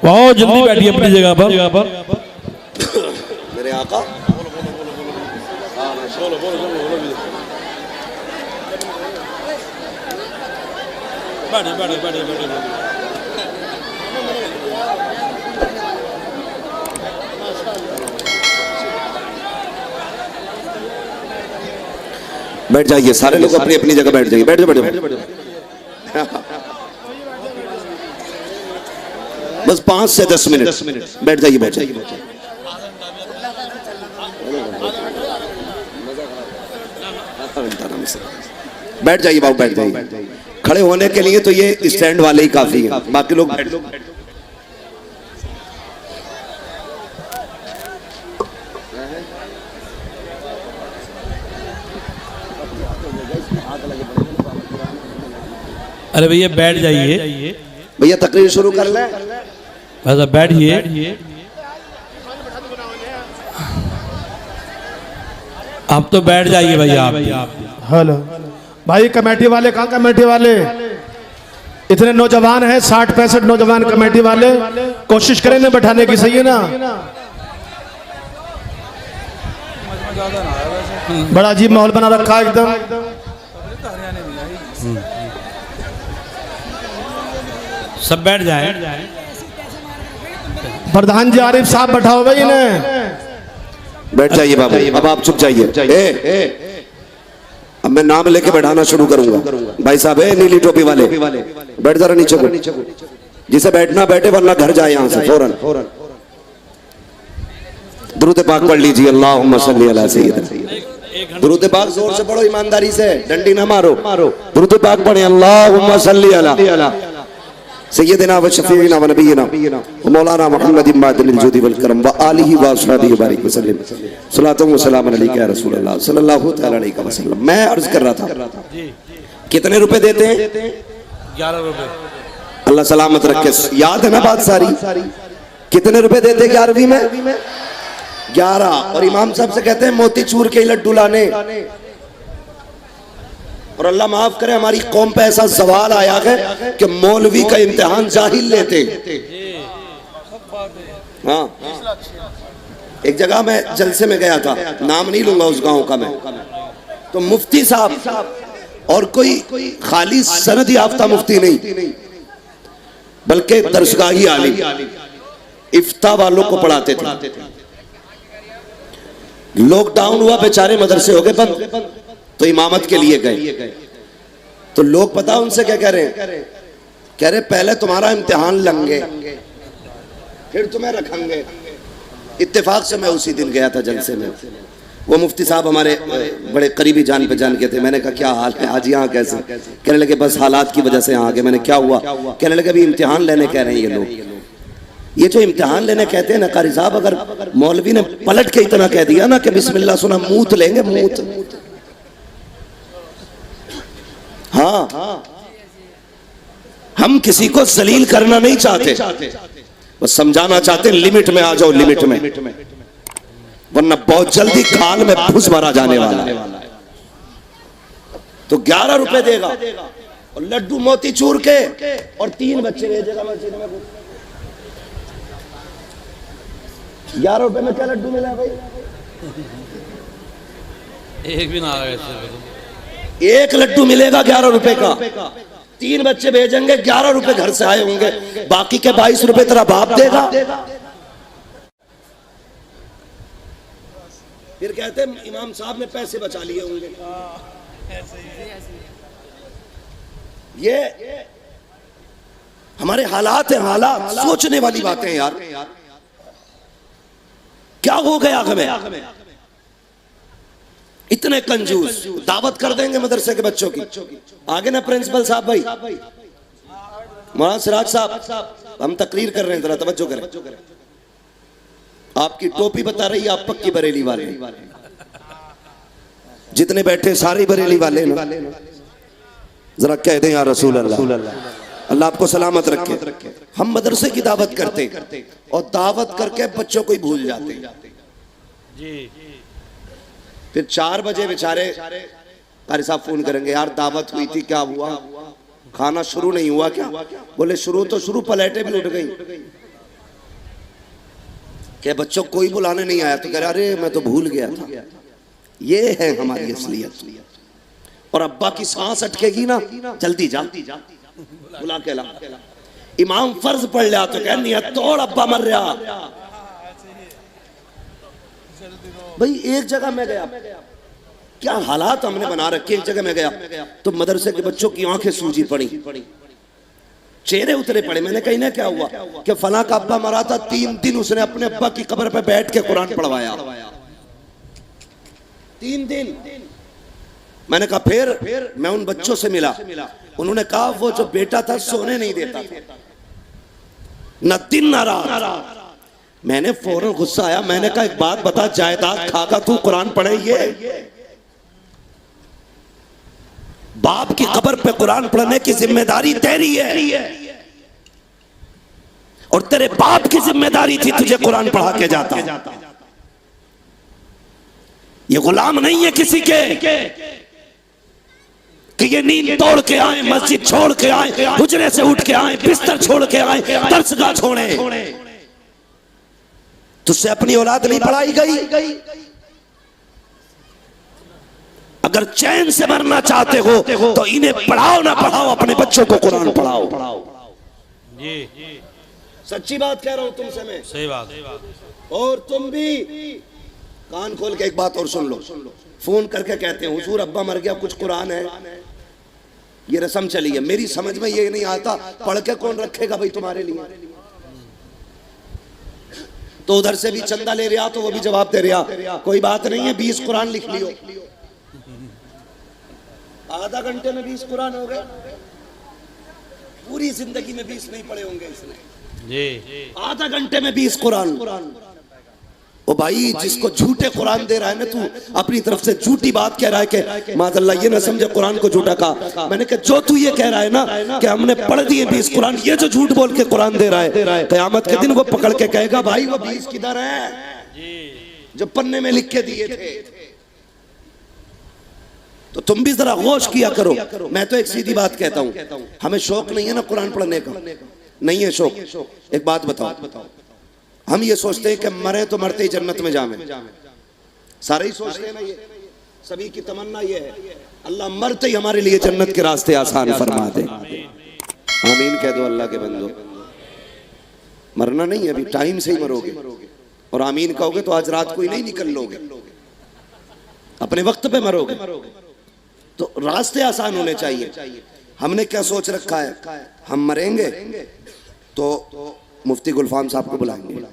बहुत जल्दी बैठिए अपनी जगह पर। मेरे आका बैठ जाइए सारे लोग अपनी अपनी जगह बैठ जाइए। बैठ जाओ बैठ जाओ। बस 5 से 10 मिनट बैठ जाइए बैठ जाइए। बैठ जाइए बाबू बैठ जाइए। खड़े होने के लिए तो ये स्टैंड वाले ही काफी है, बाकी लोग बैठ जाओ। अरे भैया बैठ जाइए, भैया तकरीर शुरू कर लें। ऐसा बैठिए। आप तो बैठ जाइए भैया आप। हेलो भाई, कमेटी वाले कहाँ? कमेटी वाले इतने नौजवान हैं, 60-65 नौजवान कमेटी वाले, कोशिश करें ना बैठाने की, सही है ना? बड़ा अजीब माहौल बना रखा है एकदम। सब बैठ जाए। प्रधान जी आरिफ साहब बैठाओ भाई इन्हें। बैठ जाइए बाबू, अब आप चुप जाइए। अब मैं नाम लेके बैठाना शुरू करूंगा। भाई साहब है नीली टोपी वाले, बैठ जरा नीचे को। जिसे बैठना बैठे वरना घर जाए यहाँ से फौरन। दुरूद पाक पढ़ लीजिए। अल्लाहुम्मा सल्ली अला सय्यिदना। दुरूद पाक जोर से पढ़ो, ईमानदारी से, डंडी ना मारो। दुरूद पाक पढ़े। अल्लाहुम्मा सल्ली अला सय्यिदना व शफीना व नबीना व मौलाना मुहम्मद इमादिल जुदी वल करम व आलिहि व अस्हाबिहि बारिक वसल्लम। सलातो व सलाम अलैका या रसूल अल्लाह सल्लल्लाहु तआला अलैहि वसल्लम। मैं अर्ज कर रहा था कितने रुपए देते हैं? 11 रुपए। अल्लाह सलामत रखे। याद है ना बात सारी? कितने रुपए देते हैं 11वीं में? 11। और इमाम साहब से कहते हैं मोतीचूर के लड्डू लाने। और अल्लाह माफ करे हमारी कौम पे ऐसा सवाल आया है कि मौलवी का इम्तिहान जाहिल लेते। हाँ, एक जगह मैं जलसे में गया था, नाम नहीं लूंगा उस गांव का मैं, तो मुफ्ती साहब और कोई खाली सनद याफ्ता मुफ्ती नहीं बल्कि दरसगाही आलिम इफ्ता वालों को पढ़ाते थे। लॉकडाउन हुआ, बेचारे मदरसे हो गए बंद, तो इमामत के लिए गए। तो लोग पता उनसे क्या कह रहे हैं? कह रहे पहले तुम्हारा इम्तिहान लेंगे फिर तुम्हें रखेंगे। इत्तेफाक से मैं उसी दिन गया था जलसे में। वो मुफ्ती साहब हमारे बड़े करीबी जान पहचान के थे। मैंने कहा क्या हाल है आज यहाँ कैसे? कहने लगे बस हालात की वजह से यहाँ आ गए। मैंने क्या हुआ? कहने लगे अभी इम्तिहान लेने कह रहे हैं ये लोग। ये जो इम्तिहान लेने कहते हैं ना कारी साहब, अगर मौलवी ने पलट के इतना कह दिया ना कि बिस्मिल्लाह सुना मूत लेंगे मूत। हाँ, हम किसी को जलील करना नहीं चाहते, बस समझाना चाहते हैं लिमिट में आ जाओ, लिमिट में, वरना बहुत जल्दी खाल में फुस भरा जाने वाला है। तो 11 रुपए देगा और लड्डू मोतीचूर के और 3 बच्चे भेजेगा मस्जिद में। 11 रुपए में क्या लड्डू मिला भाई? एक भी ना आ गया। एक लड्डू मिलेगा 11 रुपए का। 3 बच्चे भेजेंगे, 11 रुपए घर से आए होंगे, बाकी के 22 रुपए तेरा बाप देगा। फिर कहते हैं इमाम साहब ने पैसे बचा लिए होंगे। ये हमारे हालात हैं, हालात सोचने वाली बातें यार। क्या हो गया हमें? इतने कंजूस। दावत कर देंगे मदरसे के बच्चों की। आगे ना प्रिंसिपल साहब भाई, मौलाना सिराज साहब, हम तकरीर कर रहे हैं, जरा तवज्जो करें। आपकी टोपी बता रही है आप पक्की बरेली वाले। जितने बैठे सारे बरेली वाले ना, जरा कह दें या रसूल अल्लाह, अल्लाह आपको सलामत रखे। हम मदरसे की दावत करते और दावत करके बच्चों को ही भूल जाते। फिर 4 बजे बेचारे कारी साहब फोन करेंगे, यार दावत हुई थी, क्या हुआ? खाना शुरू नहीं हुआ क्या? बोले शुरू तो शुरू, प्लेटें भी उठ गई। क्या बच्चों कोई बुलाने नहीं आया? तो कह रहे अरे मैं तो भूल गया था। ये है हमारी असलियत। और अब्बा की सांस अटकेगी ना, जल्दी जा, बुला के ला। इमाम फर्ज पढ़ लिया तो कह नहीं तोड़ अब्बा मर रहा। भाई एक जगह मैं गया, क्या हालात हमने बना रखे। एक जगह मैं गया तो मदरसे के बच्चों की आंखें सूजी पड़ी, चेहरे उतरे पड़े। मैंने कही ना क्या हुआ कि फला का अब्बा मरा था, 3 दिन उसने अपने अब्बा की कब्र पे बैठ के कुरान पढ़वाया। 3 दिन। मैंने कहा फिर मैं उन बच्चों से मिला, उन्होंने कहा वो जो बेटा था सोने नहीं देता था, न दिन न रात। मैंने फौरन गुस्सा आया, मैंने कहा एक बात बता, जायदाद खाकर तू कुरान पढ़े? ये बाप की कब्र पे कुरान पढ़ने की जिम्मेदारी तेरी है और तेरे बाप की जिम्मेदारी थी तुझे कुरान पढ़ा के जाता। ये गुलाम नहीं है किसी के कि ये नींद तोड़ के आए, मस्जिद छोड़ के आए, हुजरे से उठ के आए, बिस्तर छोड़ के आए, दरसगाह छोड़े। तुझसे अपनी औलाद नहीं पढ़ाई गई। अगर चैन से मरना चाहते हो तो इन्हें पढ़ाओ ना पढ़ाओ, अपने बच्चों को कुरान पढ़ाओ। जी सच्ची बात कह रहा हूं तुमसे मैं। सही बात। और तुम भी कान खोल के एक बात और सुन लो। फोन करके कहते हैं हुजूर अब्बा मर गया, कुछ कुरान है? ये रस्म चली है, मेरी समझ में ये नहीं आता, पढ़ के कौन रखेगा भाई तुम्हारे लिए? तो उधर से भी चंदा ले रहा तो वो भी जवाब दे रहा कोई बात नहीं है, 20 कुरान लिख लियो। आधा घंटे में 20 कुरान हो गए। पूरी जिंदगी में 20 नहीं पढ़े होंगे इसने जी। आधा घंटे में 20 कुरान। ओ भाई जिसको झूठे कुरान दे रहा है ना तू, अपनी तरफ से झूठी बात कह रहा है कि माज़अल्लाह ये ना समझे कुरान को झूठा कहा। मैंने कहा जो तू ये कह रहा है ना कि हमने पढ़ दिए 20 कुरान, ये जो झूठ बोल के कुरान दे रहा है, क़यामत के दिन वो पकड़ के कहेगा भाई वो 20 किधर है जो पन्ने में लिख के दिए थे। तो तुम भी जरा होश किया करो। मैं तो एक सीधी बात कहता हूं, हमें शौक नहीं है ना कुरान पढ़ने का, नहीं है शौक। एक बात बताओ, हम ये सोचते हैं कि मरे तो मरते ही जन्नत में जावे, सारे ही सोचते हैं ना, ये सभी की तमन्ना ये है अल्लाह मरते ही हमारे लिए जन्नत के रास्ते आसान फरमा दे। आमीन कह दो अल्लाह के बंदो। मरना नहीं है, अभी टाइम से ही मरोगे, और आमीन कहोगे तो आज रात को ही नहीं निकल लोगे, अपने वक्त पे मरोगे। तो रास्ते आसान होने चाहिए। हमने क्या सोच रखा है, हम मरेंगे तो मुफ्ती गुलफाम साहब को बुलाएंगे,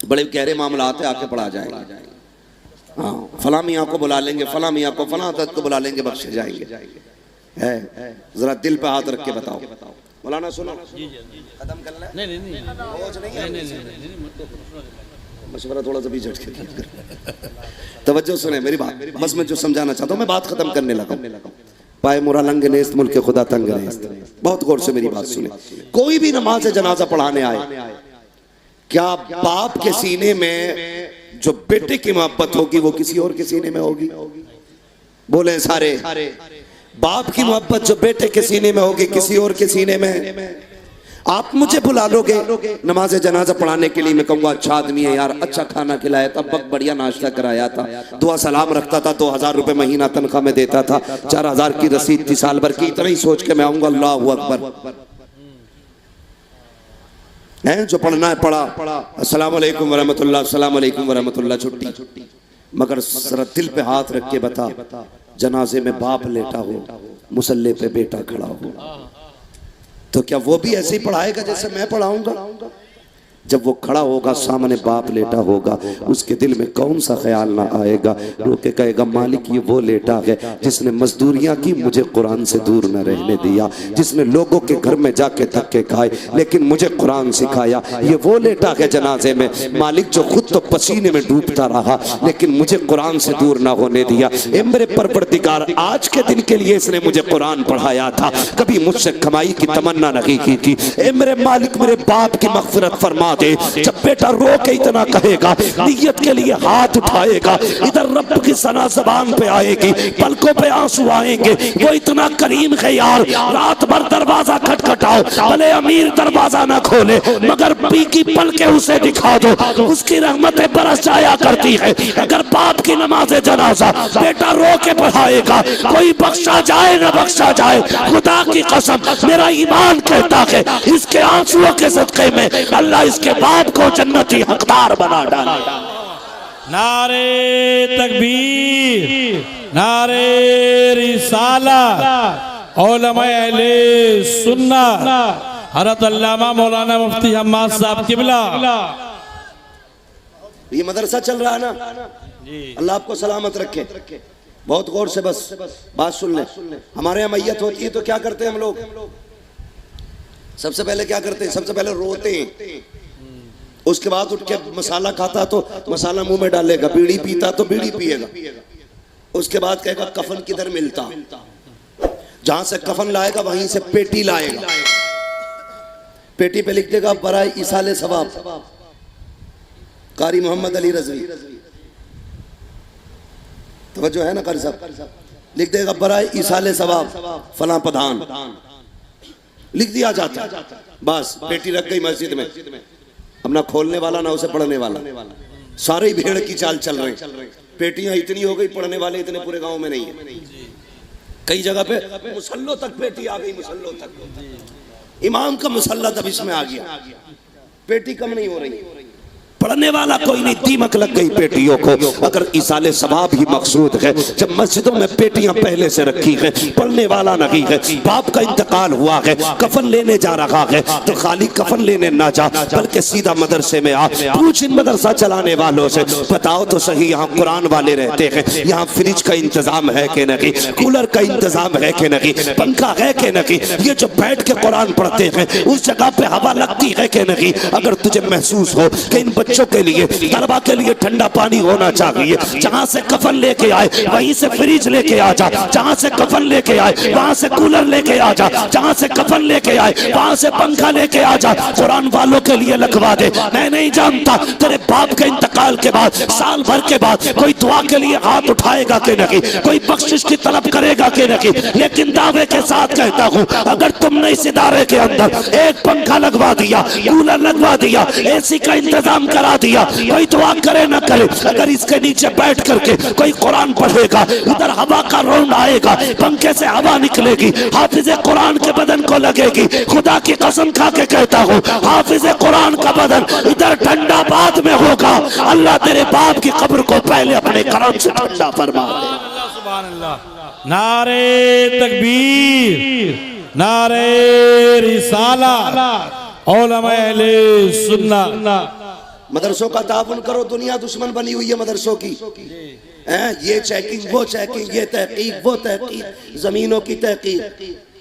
बड़े गहरे मामलात है, आके पढ़ा जाएंगे। हाँ, फला मियाँ को बुला लेंगे, फला मियाँ को, फला हज़रत को बुला लेंगे, बख्शे जाएंगे। है जरा दिल पे हाथ रख के बताओ। मौलाना सुनो, खत्म कर ले। नहीं, मशवरा थोड़ा सा भी झटके तवज्जो सुने मेरी बात। बस मैं जो समझाना चाहता हूँ, मैं बात खत्म करने लगा। पाए मुरा लंग नेस्त मुल्क खुदा तंग नेस्त। बहुत गौर से मेरी बात सुने। कोई भी नमाज जनाजा पढ़ाने आए, क्या बाप के सीने में जो बेटे की मोहब्बत होगी वो किसी और के सीने में होगी? बोले सारे, बाप की मोहब्बत जो बेटे के सीने में होगी किसी और के सीने में। आप मुझे बुला लोगे नमाज जनाजा पढ़ाने के लिए, मैं कहूँगा अच्छा आदमी है यार, अच्छा खाना खिलाया था, बढ़िया नाश्ता कराया था, दुआ सलाम रखता था, 2000 रुपए महीना तनख्वाह में देता था, 4000 की रसीद थी साल भर की, इतना ही सोच के मैं आऊंगा अल्लाहु अकबर। है जो पढ़ना है पढ़ा, अस्सलाम वालेकुम वरहमतुल्लाह, अस्सलाम वालेकुम वरहमतुल्लाह, छुट्टी। मगर जरा दिल पे हाथ रख के बता, जनाजे में बाप लेटा हो, मुसल्ले पे बेटा खड़ा हो, तो क्या वो भी ऐसे ही पढ़ाएगा जैसे मैं पढ़ाऊंगा? जब वो खड़ा होगा सामने बाप लेटा होगा, उसके दिल में कौन सा ख्याल ना आएगा, रो के कहेगा मालिक ये वो लेटा है जिसने मजदूरियां की, मुझे कुरान से दूर न रहने दिया, जिसने लोगों के घर में जाके धक्के खाए लेकिन मुझे कुरान सिखाया। ये वो लेटा है जनाजे में मालिक जो खुद तो पसीने में डूबता रहा लेकिन मुझे कुरान से दूर ना होने दिया। ए मेरे परवरदिगार, आज के दिन के लिए इसने मुझे कुरान पढ़ाया था, कभी मुझसे कमाई की तमन्ना नहीं की थी। ए मेरे मालिक, मेरे बाप की मगफिरत फरमा दे। जब बेटा रो के इतना कहेगा, नियत के लिए हाथ उठाएगा, इधर रब की सना ज़बान पे आएगी, पलकों पे आंसू आएंगे। वो इतना करीम है यार, रात भर दरवाजा खटखटाओ, भले अमीर दरवाजा ना खोले मगर पी की पल के उसे दिखा दो, उसकी रहमतें बरस जाया करती है। अगर बाप की नमाज़े जनाजा बेटा रो के पढ़ाएगा, कोई बख्शा जाए ना बख्शा जाए, खुदा की कसम मेरा ईमान कहता है इसके आंसुओं के सदक़े में अल्लाह इसके बाप को जन्नती हकदार बना डाले। नारे तकबीर, नारे रिसाला, उलमाए अहले सुन्नत हज़रत अल्लामा मौलाना मुफ्ती हम्माद साहब किबला। ये मदरसा चल रहा है ना, अल्लाह आपको सलामत रखे। बहुत गौर से बस बात सुन ले। हमारे यहाँ मैयत होती है तो क्या करते हैं हम लोग? सबसे पहले क्या करते हैं? सबसे पहले रोते हैं, उसके बाद उठ के मसाला खाता तो मसाला मुंह में डालेगा, बीड़ी पीता तो बीड़ी पिएगा, उसके बाद कहेगा कफन किधर मिलता, जहां से कफन लाएगा वहीं से पेटी लाएगा, पेटी पे लिख देगा बराए इसाले सवाब कारी मोहम्मद अली रज़वी, तवज्जो है ना कारी साहब, लिख देगा बराए इसाले सवाब फला प्रधान, लिख दिया जाता है। बस पेटी रख गई मस्जिद में, अपना खोलने वाला ना उसे पढ़ने वाला, सारे भेड़ की चाल चल रहे हैं। पेटियां इतनी हो गई, पढ़ने वाले इतने पूरे गांव में नहीं है। कई जगह पे मुसल्लों तक पेटी आ गई, मुसल्लों तक इमाम का मुसल्ला तब इसमें आ गया, पेटी कम नहीं हो रही, पढ़ने वाला कोई नहीं, दीमक लग गई पेटियों को। अगर इसाले सवाब ही मकसूद है, जब मस्जिदों में पेटियां पहले से रखी है, पढ़ने वाला नहीं है, बाप का इंतकाल हुआ है, कफन लेने जा रहा है तो खाली कफन लेने ना जा, बल्कि सीधा मदरसे में आ, पूछ इन मदरसा चलाने वालों से, बताओ तो सही यहाँ कुरान वाले रहते हैं, यहाँ फ्रिज का इंतजाम है कि नहीं, कूलर का इंतजाम है कि नहीं, पंखा है कि नहीं, ये जो बैठ के कुरान पढ़ते हैं उस जगह पे हवा लगती है कि नहीं। अगर तुझे महसूस हो कि इन बच्चों के लिए, तलबा के लिए ठंडा पानी होना चाहिए, जहां से कफन लेके आए वहीं से फ्रिज लेके आ जा, जहां से कफन लेके आए वहां से कूलर लेके आ जा, जहां से कफन लेके आए वहां से पंखा लेके आ जा, कुरान वालों के लिए लगवा दे। मैं नहीं जानता तेरे बाप के इंतकाल के बाद, साल भर के बाद कोई दुआ के लिए हाथ उठाएगा कि नहीं, कोई बख्शिश की तलब करेगा कि नहीं, लेकिन दावे के साथ कहता हूं अगर तुमने इस इदारे के अंदर एक पंखा लगवा दिया, कूलर लगवा दिया, एसी का इंतजाम करा दिया, कोई दुआ करे ना करे, अगर इसके नीचे बैठ करके कोई कुरान पढ़ेगा, उधर हवा का राउंड आएगा, पंखे से हवा निकलेगी, हाफिज कुरान के बदन को लगेगी। खुदा की कसम खा के कहता हूँ हाफिज कुरान का बदन इधर ठंडा बाद में होगा। अल्लाह तेरे बाप की कब्र को पहले अपने करम से ठंडा फरमा दे। सुभान अल्लाह। नारे तकबीर, नारे रिसाला, उलमाए अहले सुन्नत। मदरसों का ताबुन करो, दुनिया दुश्मन बनी हुई है मदरसों की। ये चेकिंग, वो चेकिंग, ये तहकीक, वो तहकीक, जमीनों की तहकीक,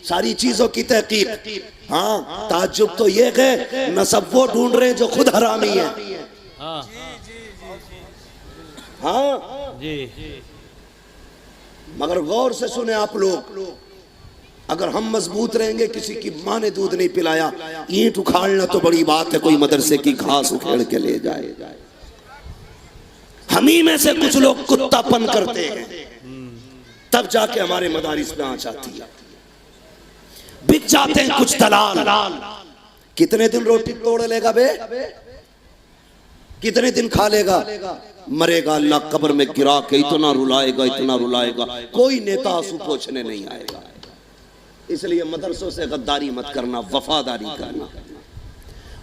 सारी चीजों की तहकीक। हाँ, ताज्जुब तो ये है नसब वो ढूंढ रहे हैं जो खुद हरामी है। हाँ जी, मगर गौर से सुने आप लोग, अगर हम मजबूत रहेंगे, किसी की माँ ने दूध नहीं पिलाया, ईंट उखाड़ना तो बड़ी बात है, कोई मदरसे की घास उखेड़ के ले जाए। हम ही में से कुछ लोग कुत्तापन करते हैं, तब जाके हमारे मदारिस में आ जाती है। बिक जाते हैं कुछ दलाल, कितने दिन रोटी तोड़ लेगा बे, कितने दिन खा लेगा, मरेगा अल्लाह कब्र में गिरा के इतना रुलाएगा, इतना रुलाएगा, कोई नेता आंसू पोंछने नहीं आएगा। इसलिए मदरसों से गद्दारी मत करना, वफादारी करना,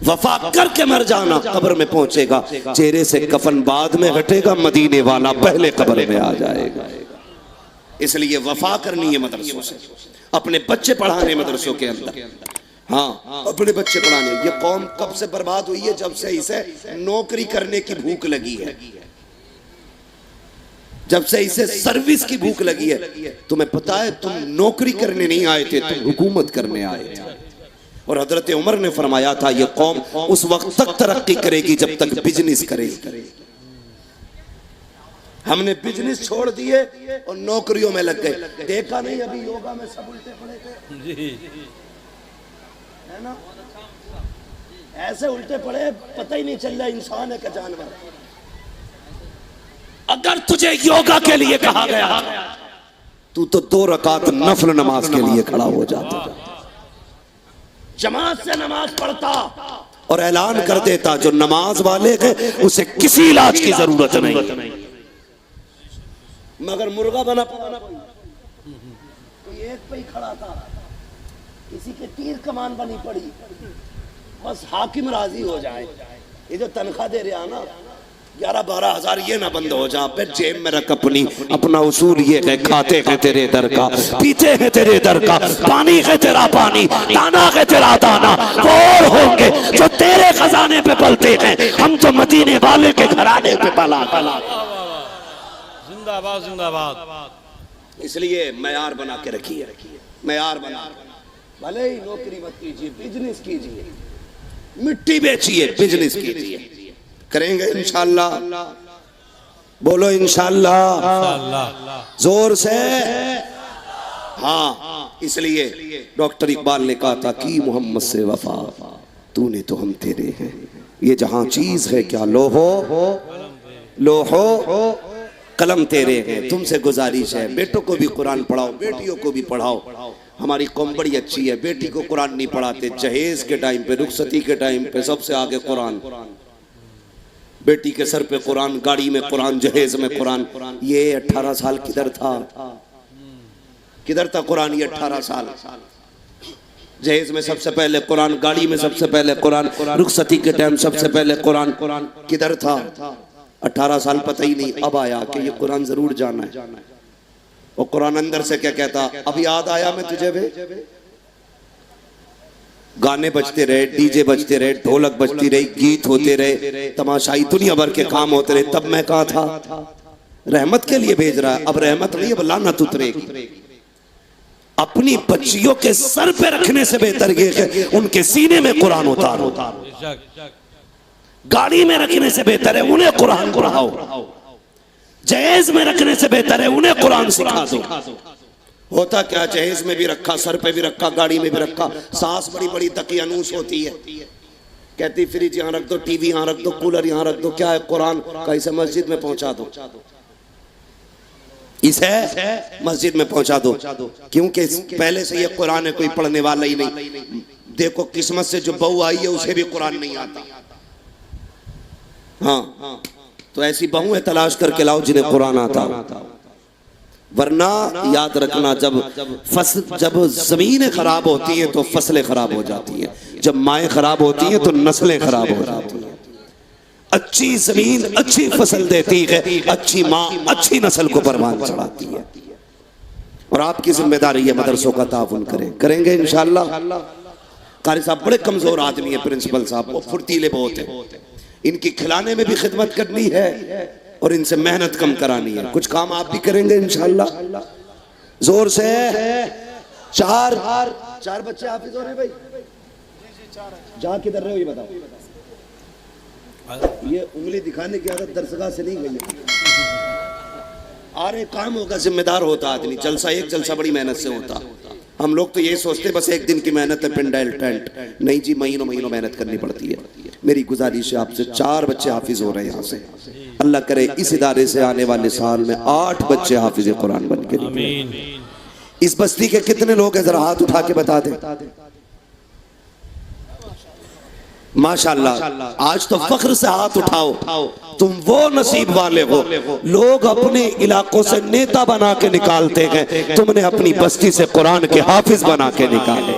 वफा करके मर जाना, कब्र में पहुंचेगा, चेहरे से कफन बाद में हटेगा, मदीने वाला पहले कब्र में आ जाएगा। इसलिए वफा करनी है मदरसों से, अपने बच्चे पढ़ाने मदरसों के अंदर। हाँ, अपने बच्चे पढ़ाने। ये कौम कब से बर्बाद हुई है? जब से इसे नौकरी करने की भूख लगी है, जब से इसे सर्विस की भूख लगी है। तुम्हें पता है तुम नौकरी करने नहीं आए थे, तुम हुकूमत करने आए थे। और हजरत उमर ने फरमाया था ये कौम उस वक्त तक तरक्की करेगी जब तक बिजनेस करेगी। हमने बिजनेस छोड़ दिए और नौकरियों में लग गए। देखा नहीं अभी योगा में सब उल्टे पड़े थे, है ना? ऐसे उल्टे पड़े पता ही नहीं चल रहा इंसान है क्या जानवर। अगर तुझे योगा के लिए कहा गया तू तो 2 रकात नफल नमाज के लिए खड़ा हो जाता, जमात से नमाज पढ़ता और ऐलान कर देता जो नमाज वाले हैं उसे किसी इलाज की जरूरत नहीं। मगर मुर्गा बना कोई एक पे ही खड़ा था, किसी के तीर कमान बनी पड़ी, बस हाकिम राजी हो जाए। ये जो तनख्वाह दे रहा ना 11-12 हजार ये ना बंद हो जा पे जेब में रख अपना उसूल ये है खाते हैं तेरे दर का, पीते हैं तेरे दर का, पानी है तेरा पानी, दाना है तेरा दाना। वो और होंगे जो तेरे खजाने पे पलते हैं, हम तो मदीने वाले के घराने पे पला। जिंदाबाद जिंदाबाद। इसलिए मयार बना के रखिए, मयार बना, भले ही नौकरी मत कीजिए, बिजनेस कीजिए, मिट्टी बेचिए, बिजनेस कीजिए, करेंगे इंशाअल्लाह। बोलो इंशाअल्लाह जोर से। हाँ, इसलिए डॉक्टर इकबाल ने कहा था कि मोहम्मद से वफा तूने तो हम तेरे हैं, ये जहां चीज है क्या लोहो कलम तेरे हैं। तुमसे गुजारिश है बेटों को भी कुरान पढ़ाओ, बेटियों को भी पढ़ाओ। हमारी कौम बड़ी अच्छी है, बेटी को कुरान नहीं पढ़ाते, जहेज के टाइम पे, रुखसती के टाइम पे सबसे आगे कुरान, बेटी के सर पे कुरान, गाड़ी में कुरान, जहेज में कुरान। ये 18 साल किधर था, किधर था कुरान? ये 18 साल जहेज में सबसे पहले कुरान, गाड़ी में सबसे पहले कुरान, रुखसती के टाइम सबसे पहले कुरान, किधर था? 18 साल पता ही नहीं, अब आया कि ये कुरान जरूर जाना है। और कुरान अंदर से क्या कहता? अब याद आया मैं तुझे वे। गाने बजते रहे, डीजे बजते रहे, ढोलक बजती रही, गीत होते रहे, तमाशाई दुनिया भर के काम होते रहे, तब मैं कहा था रहमत के लिए भेज रहा है। अब रहमत नहीं, अब लानत उतरेगी। अपनी बच्चियों के सर पे रखने से बेहतर ये है उनके सीने में कुरान उतारो। गाड़ी में रखने से बेहतर है उन्हें कुरान पढ़ाओ। जहेज में रखने से बेहतर है उन्हें कुरान सिखा दो। होता क्या, जहेज में भी रखा, सर पे भी रखा, गाड़ी में भी रखा। सास बड़ी बड़ी तकियानूस होती है, कहती फ्रिज यहाँ रख दो, टीवी यहाँ रख दो, कूलर यहाँ रख दो, क्या है कुरान का, इसे मस्जिद में पहुंचा दो, इसे मस्जिद में पहुंचा दो, क्योंकि पहले से ये कुरान है, कोई पढ़ने वाला ही नहीं। देखो किस्मत से जो बहू आई है उसे भी कुरान नहीं आता। हाँ, तो ऐसी बहू है तलाश करके लाओ जिन्हें कुरान आता। वरना याद रखना, जब जमीनें खराब होती हैं तो फसलें खराब हो जाती हैं, जब माएँ खराब होती हैं तो नस्लें खराब हो जाती हैं। अच्छी जमीन अच्छी फसल देती है, अच्छी माँ अच्छी नस्ल को परवान चढ़ाती है। और आपकी जिम्मेदारी है मदरसों का ताउन करेंगे इंशाअल्लाह। कारी साहब बड़े कमजोर आदमी है, प्रिंसिपल साहब वो फुर्तीले बहुत है, इनकी खिलाने में भी खिदमत करनी है और इनसे मेहनत कम करानी है। कुछ काम आप भी करेंगे इंशाअल्लाह। जोर से। चार बच्चे हाफिज हो रहे भाई? जा किधर रहे हो ये बताओ। ये उंगली दिखाने की आदत दरसगाह से नहीं गई। अरे काम होगा, जिम्मेदार होता आदमी। जलसा एक जलसा बड़ी मेहनत से होता। हम लोग तो ये सोचते बस एक दिन की मेहनत है, पिंडाइल टेंट। नहीं जी, महीनों महीनों मेहनत करनी पड़ती है। मेरी गुजारिश है आपसे, 4 बच्चे हाफिज हो रहे हैं यहाँ से। अल्लाह करे इस इदारे से आने वाले साल में 8 बच्चे हाफिज कुरान बन के निकले। इस बस्ती के कितने लोग हैं, जरा हाथ उठा के बता दें। माशाअल्लाह, आज तो फख्र से हाथ उठाओ। तुम वो नसीब वाले हो, लोग अपने इलाकों से नेता बना के निकालते हैं, तुमने अपनी बस्ती से कुरान के हाफिज बना के निकाले।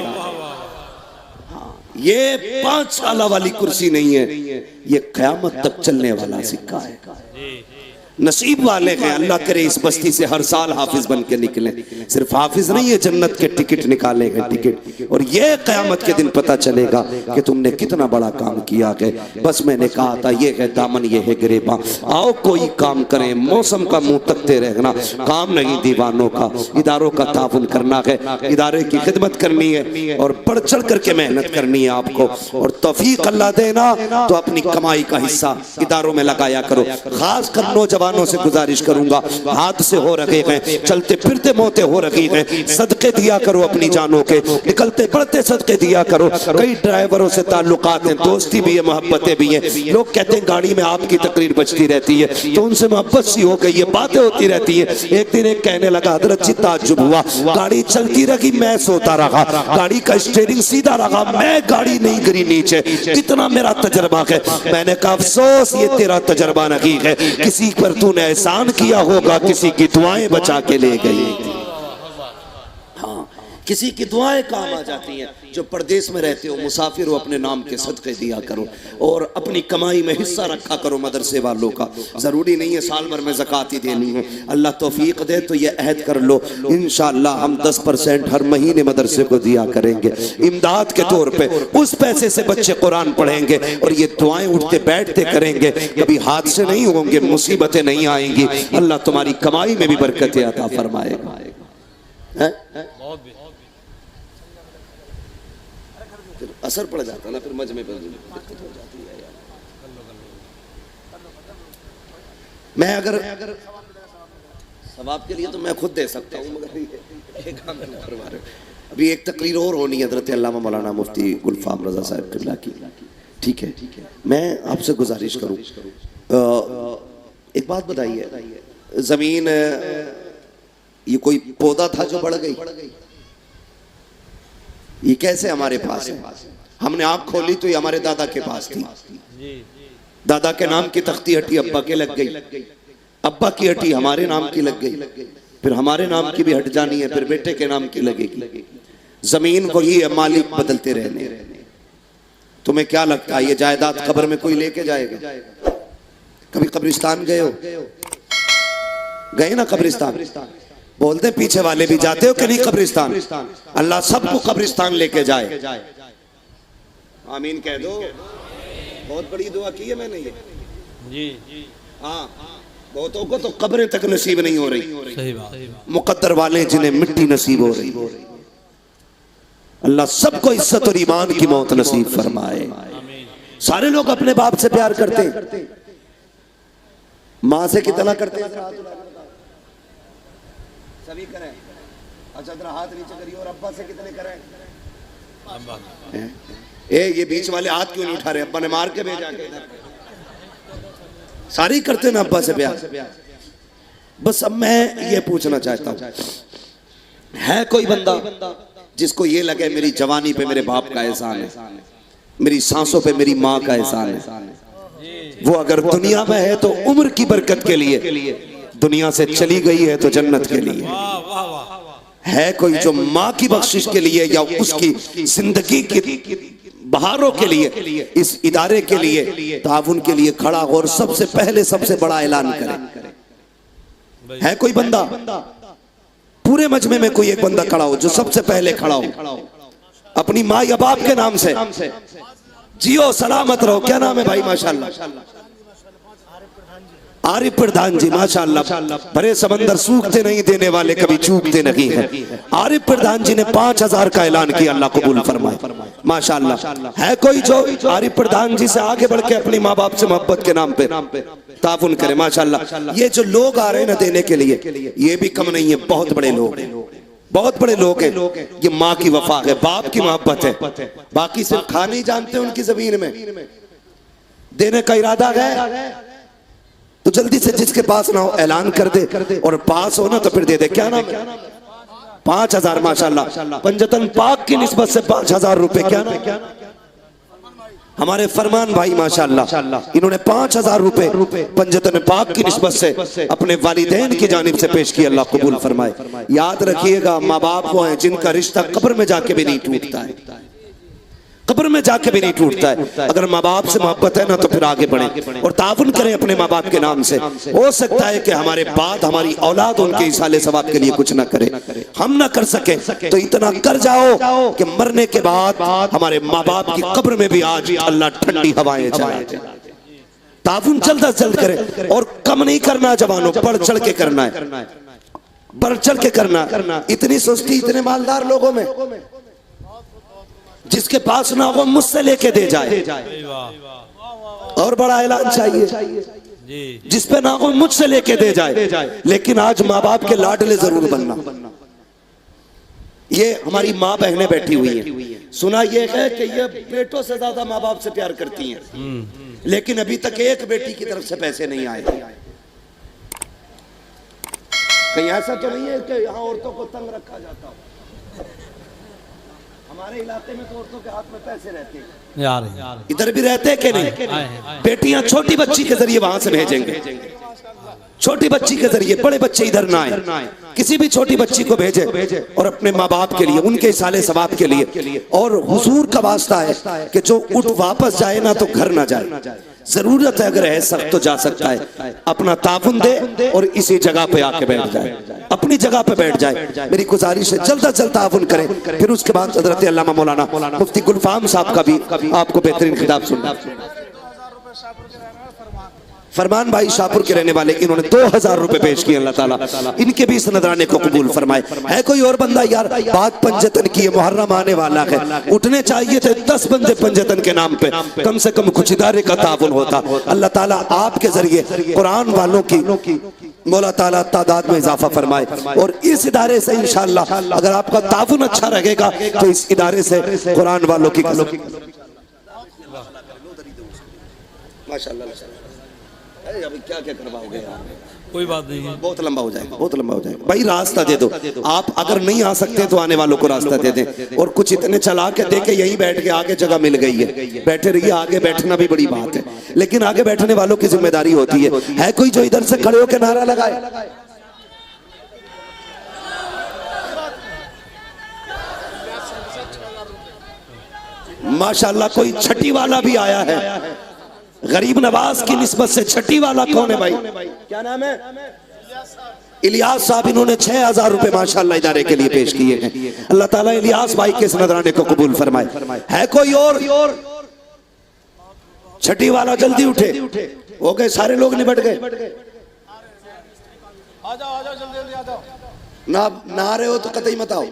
ये 5 साल वाली कुर्सी नहीं है, ये क़यामत तक चलने वाला सिक्का है। नसीब वाले हैं, अल्लाह करे इस बस्ती से हर साल हाफिज बन के निकले। सिर्फ हाफिज नहीं है, जन्नत के टिकट निकालेंगे, टिकट। और ये क़यामत के दिन पता चलेगा कि तुमने कितना बड़ा काम किया है। बस मैंने कहा था ये है दामन, ये है गिरेबा। आओ कोई काम करें, मौसम का मुंह तकते रहना काम नहीं दीवानों का। इदारों का ताउन करना है, इदारे की खिदमत करनी है और बढ़ चढ़ करके मेहनत करनी है आपको। और तौफीक अल्लाह देना तो अपनी कमाई का हिस्सा इदारों में लगाया करो। खास कर नौजवान नौजवानों से गुजारिश करूंगा, हाथ से हो रखे हैं, चलते फिरते मौतें हो रखी हैं, सदके दिया करो अपनी जानों के, निकलते पड़ते सदके दिया करो। कई ड्राइवरों से ताल्लुकात हैं, दोस्ती भी है, मोहब्बतें भी हैं। लोग कहते हैं गाड़ी में आपकी तकरीर बजती रहती है, तो उनसे मोहब्बत सी हो गई है, बातें होती रहती है। एक दिन एक कहने लगा, हजरत जी ताज्जुब हुआ, गाड़ी चलती रही, मैं सोता रहा, गाड़ी का स्टीयरिंग सीधा रहा, मैं गाड़ी नहीं गिरी नीचे, इतना मेरा तजर्बा है। मैंने कहा अफसोस ये तेरा तजर्बा नहीं है, किसी पर तूने एहसान किया होगा, किसी की दुआएं बचा के ले गई। हाँ, किसी की दुआएं काम आ जाती हैं। जो परदेश में रहते हो, मुसाफिर हो, अपने नाम के सदके दिया करो और अपनी कमाई में हिस्सा रखा करो मदरसे वालों का। ज़रूरी नहीं है साल भर में ज़कात ही देनी है, अल्लाह तौफीक दे तो ये अहद कर लो, इंशाअल्लाह हम 10% हर महीने मदरसे को दिया करेंगे इमदाद के तौर पे। उस पैसे से बच्चे कुरान पढ़ेंगे और ये दुआएं उठते बैठते करेंगे, कभी हादसे नहीं होंगे, मुसीबतें नहीं आएंगी, अल्लाह तुम्हारी कमाई में भी बरकत अता फरमाएगा। फिर असर पड़ जाता ना, फिर मजमे पर दिक्कत हो जाती है यार। मैं अगर सवाब के लिए तो मैं खुद दे सकता हूँ, मगर ये काम नहीं करवा रहे। अभी एक तकरीर और होनी है हज़रत अल्लामा मौलाना मुफ्ती गुलफाम रज़ा साहब किबला की, ठीक है? मैं आपसे गुजारिश करूँ, एक बात बताइए, जमीन ये कोई पौधा था जो बढ़ गई? ये कैसे हमारे पास है? हमने आंख खोली तो ये हमारे दादा के पास थी, दादा के नाम की तख्ती हटी अब्बा के लग गई, अब्बा की हटी हमारे नाम की लग गई, फिर हमारे नाम की भी हट जानी है, फिर बेटे के नाम की लगेगी। जमीन को ही मालिक बदलते रहने। तुम्हें क्या लगता है ये जायदाद कब्र में कोई लेके जाएगा? कभी कब्रिस्तान गए हो? गए ना कब्रिस्तान? बोलते पीछे वाले भी जाते हो कि नहीं कब्रिस्तान? अल्लाह सबको कब्रिस्तान लेके जाए, आमीन कह दो। बहुत बड़ी दुआ की है मैंने ये जी। हाँ, बहुतों को तो कब्रें तक नसीब नहीं हो रही, सही बात। मुकद्दर वाले जिन्हें मिट्टी नसीब हो रही, अल्लाह सबको इज्जत और ईमान की मौत नसीब फरमाए। सारे लोग अपने बाप से प्यार करते, माँ से कितना करते हैं? सभी करें। अच्छा जरा हाथ नीचे करिए। और अब्बा से कितने करें? ये बीच वाले हाथ क्यों नहीं उठा रहे? अब्बा ने मार के भेजा के इधर। सारी करते ना अब्बा से प्यार। बस अब मैं ये पूछना चाहता हूँ, है कोई बंदा जिसको ये लगे मेरी जवानी पे मेरे बाप का एहसान है, मेरी सांसों पे मेरी माँ का एहसान है? वो अगर दुनिया में है तो उम्र की बरकत के लिए, दुनिया से चली गई है तो जन्नत के लिए। है कोई जो माँ की बख्शिश के लिए या उसकी जिंदगी की बहारों के लिए, इस इदारे के लिए, ताउन के लिए खड़ा हो और सबसे पहले सबसे बड़ा ऐलान करे? है कोई बंदा? पूरे मजमे में कोई एक बंदा खड़ा हो जो सबसे पहले खड़ा हो अपनी माँ या बाप के नाम से, जियो सलामत रहो। क्या नाम है भाई? माशाल्लाह आरिफ प्रधान जी, माशाल्लाह। भरे समंदर सूखते नहीं, देने वाले कभी चूकते नहीं है। आरिफ प्रधान जी ने 5000 का ऐलान किया, अल्लाह कबूल फरमाए, माशाल्लाह। है कोई जो आरिफ प्रधान जी से आगे बढ़ के अपनी माँ बाप से मोहब्बत के नाम पे ताउन करे? माशाल्लाह। ये जो लोग आ रहे हैं ना देने के लिए, ये भी कम नहीं है, बहुत बड़े लोग, बहुत बड़े लोग हैं। ये माँ की वफा है, बाप की मोहब्बत है। बाकी सिर्फ खाने ही जानते हैं उनकी जमीन में, देने का इरादा है तो जल्दी से जिसके पास ना हो ऐलान कर दे, और पास हो ना तो फिर दे दे। क्या नाम है? 5000 माशाल्लाह। पंजतन पाक की निस्बत से 5000 रुपए। क्या नाम? हमारे फरमान भाई माशाल्लाह, इन्होंने 5000 रुपए पंजतन पाक की निस्बत से अपने वालिदैन की जानिब से पेश किया, अल्लाह कबूल फरमाए। याद रखिएगा, माँ बाप वो हैं जिनका रिश्ता कब्र में जाके भी नहीं टूटता है, कब्र में जाके भी नहीं टूटता है। अगर माँ बाप से मोहब्बत है ना तो फिर आगे बढ़े और ताउन करें अपने माँ बाप के नाम से। हो सकता है कि हमारे बाद हमारी औलाद उनके इसाले सवाब के लिए कुछ ना करे, हम ना कर सके, तो इतना कर जाओ कि मरने के बाद हमारे माँ बाप की कब्र में भी आज अल्लाह ठंडी हवाएं चलाए। ताउन जल्द अज जल्द करें और कम नहीं करना जवानों, बढ़ चढ़ के करना है, बढ़ चढ़ के करना। इतनी सुस्ती इतने मालदार लोगों में, जिसके पास ना हो मुझसे लेके दे जाए। और बड़ा ऐलान चाहिए, जिस पे ना हो मुझसे लेके दे जाए, लेकिन आज माँ बाप के लाडले जरूर बनना। ये हमारी माँ बहनें बैठी हुई हैं, सुना ये है कि ये बेटों से ज्यादा माँ बाप से प्यार करती हैं, लेकिन अभी तक एक बेटी की तरफ से पैसे नहीं आए। कहीं ऐसा तो नहीं है कि यहाँ औरतों को तंग रखा जाता हो? हमारे इलाके में तो औरतों के हाथ में पैसे रहते हैं, यार इधर भी रहते हैं कि नहीं? बेटियां छोटी बच्ची के जरिए वहां से भेजेंगे, छोटी बच्ची के जरिए, बड़े बच्चे इधर ना आए, किसी भी छोटी बच्ची को भेजे और अपने माँ बाप के लिए, उनके साले सवाब के लिए। और हुजूर का वास्ता है कि जो उठ वापस जाए ना तो घर ना जाए, जरूरत है अगर है सख्त तो जा सकता है, अपना ताउन दे और इसी जगह पे आके बैठ जाए, अपनी जगह पे बैठ जाए। मेरी गुजारिश है जल्द अज जल्द ताउन करें। फिर उसके बाद हजरत अल्लामा मौलाना मुफ्ती गुलफाम साहब का भी आपको बेहतरीन खिताब सुनना। फरमान भाई शाहपुर के रहने वाले, इन्होंने 2000 रुपए पेश किए, अल्लाह ताला इनके भी इस नजराने को कबूल फरमाए। है कोई और बंदा यार, बात पंजतन की है, मुहर्रम आने वाला है, उठने चाहिए थे 10 बंदे पंजतन के नाम पे, कम से कम कुछ इदारे का ताउन होता। अल्लाह ताला आपके जरिए कुरान वालों की मौला ताला तादाद में इजाफा फरमाए, और इस इदारे से इंशाअल्लाह अगर आपका ताउन अच्छा रहेगा तो इस इदारे से कुरान वालों की माशाअल्लाह। अभी क्या क्या करवाओगे यार, कोई बात नहीं है, बहुत लंबा हो जाएगा, बहुत लंबा हो जाएगा। भाई रास्ता दे दो, आप अगर नहीं आ सकते तो आने वालों को रास्ता दे दें, और कुछ इतने चला के दे के यहीं बैठ के आगे जगह मिल गई है, बैठे रहिए। आगे बैठना भी बड़ी बात है, लेकिन आगे बैठने वालों की जिम्मेदारी होती है। है कोई जो इधर से खड़े होकर नारा लगाए? माशाल्लाह कोई छठी वाला भी आया है, गरीब नवाज की निस्बत से छठी वाला कौन है भाई? क्या नाम है? इलियास साहब, इन्होंने 6000 रुपए माशाल्लाह इदारे के लिए पेश किए हैं। अल्लाह ताला इलियास भाई के इस नजराने को कबूल फरमाए। है कोई और छठी वाला? जल्दी उठे, हो गए सारे लोग निपट गए। ना आ रहे हो तो कतई मत आओ,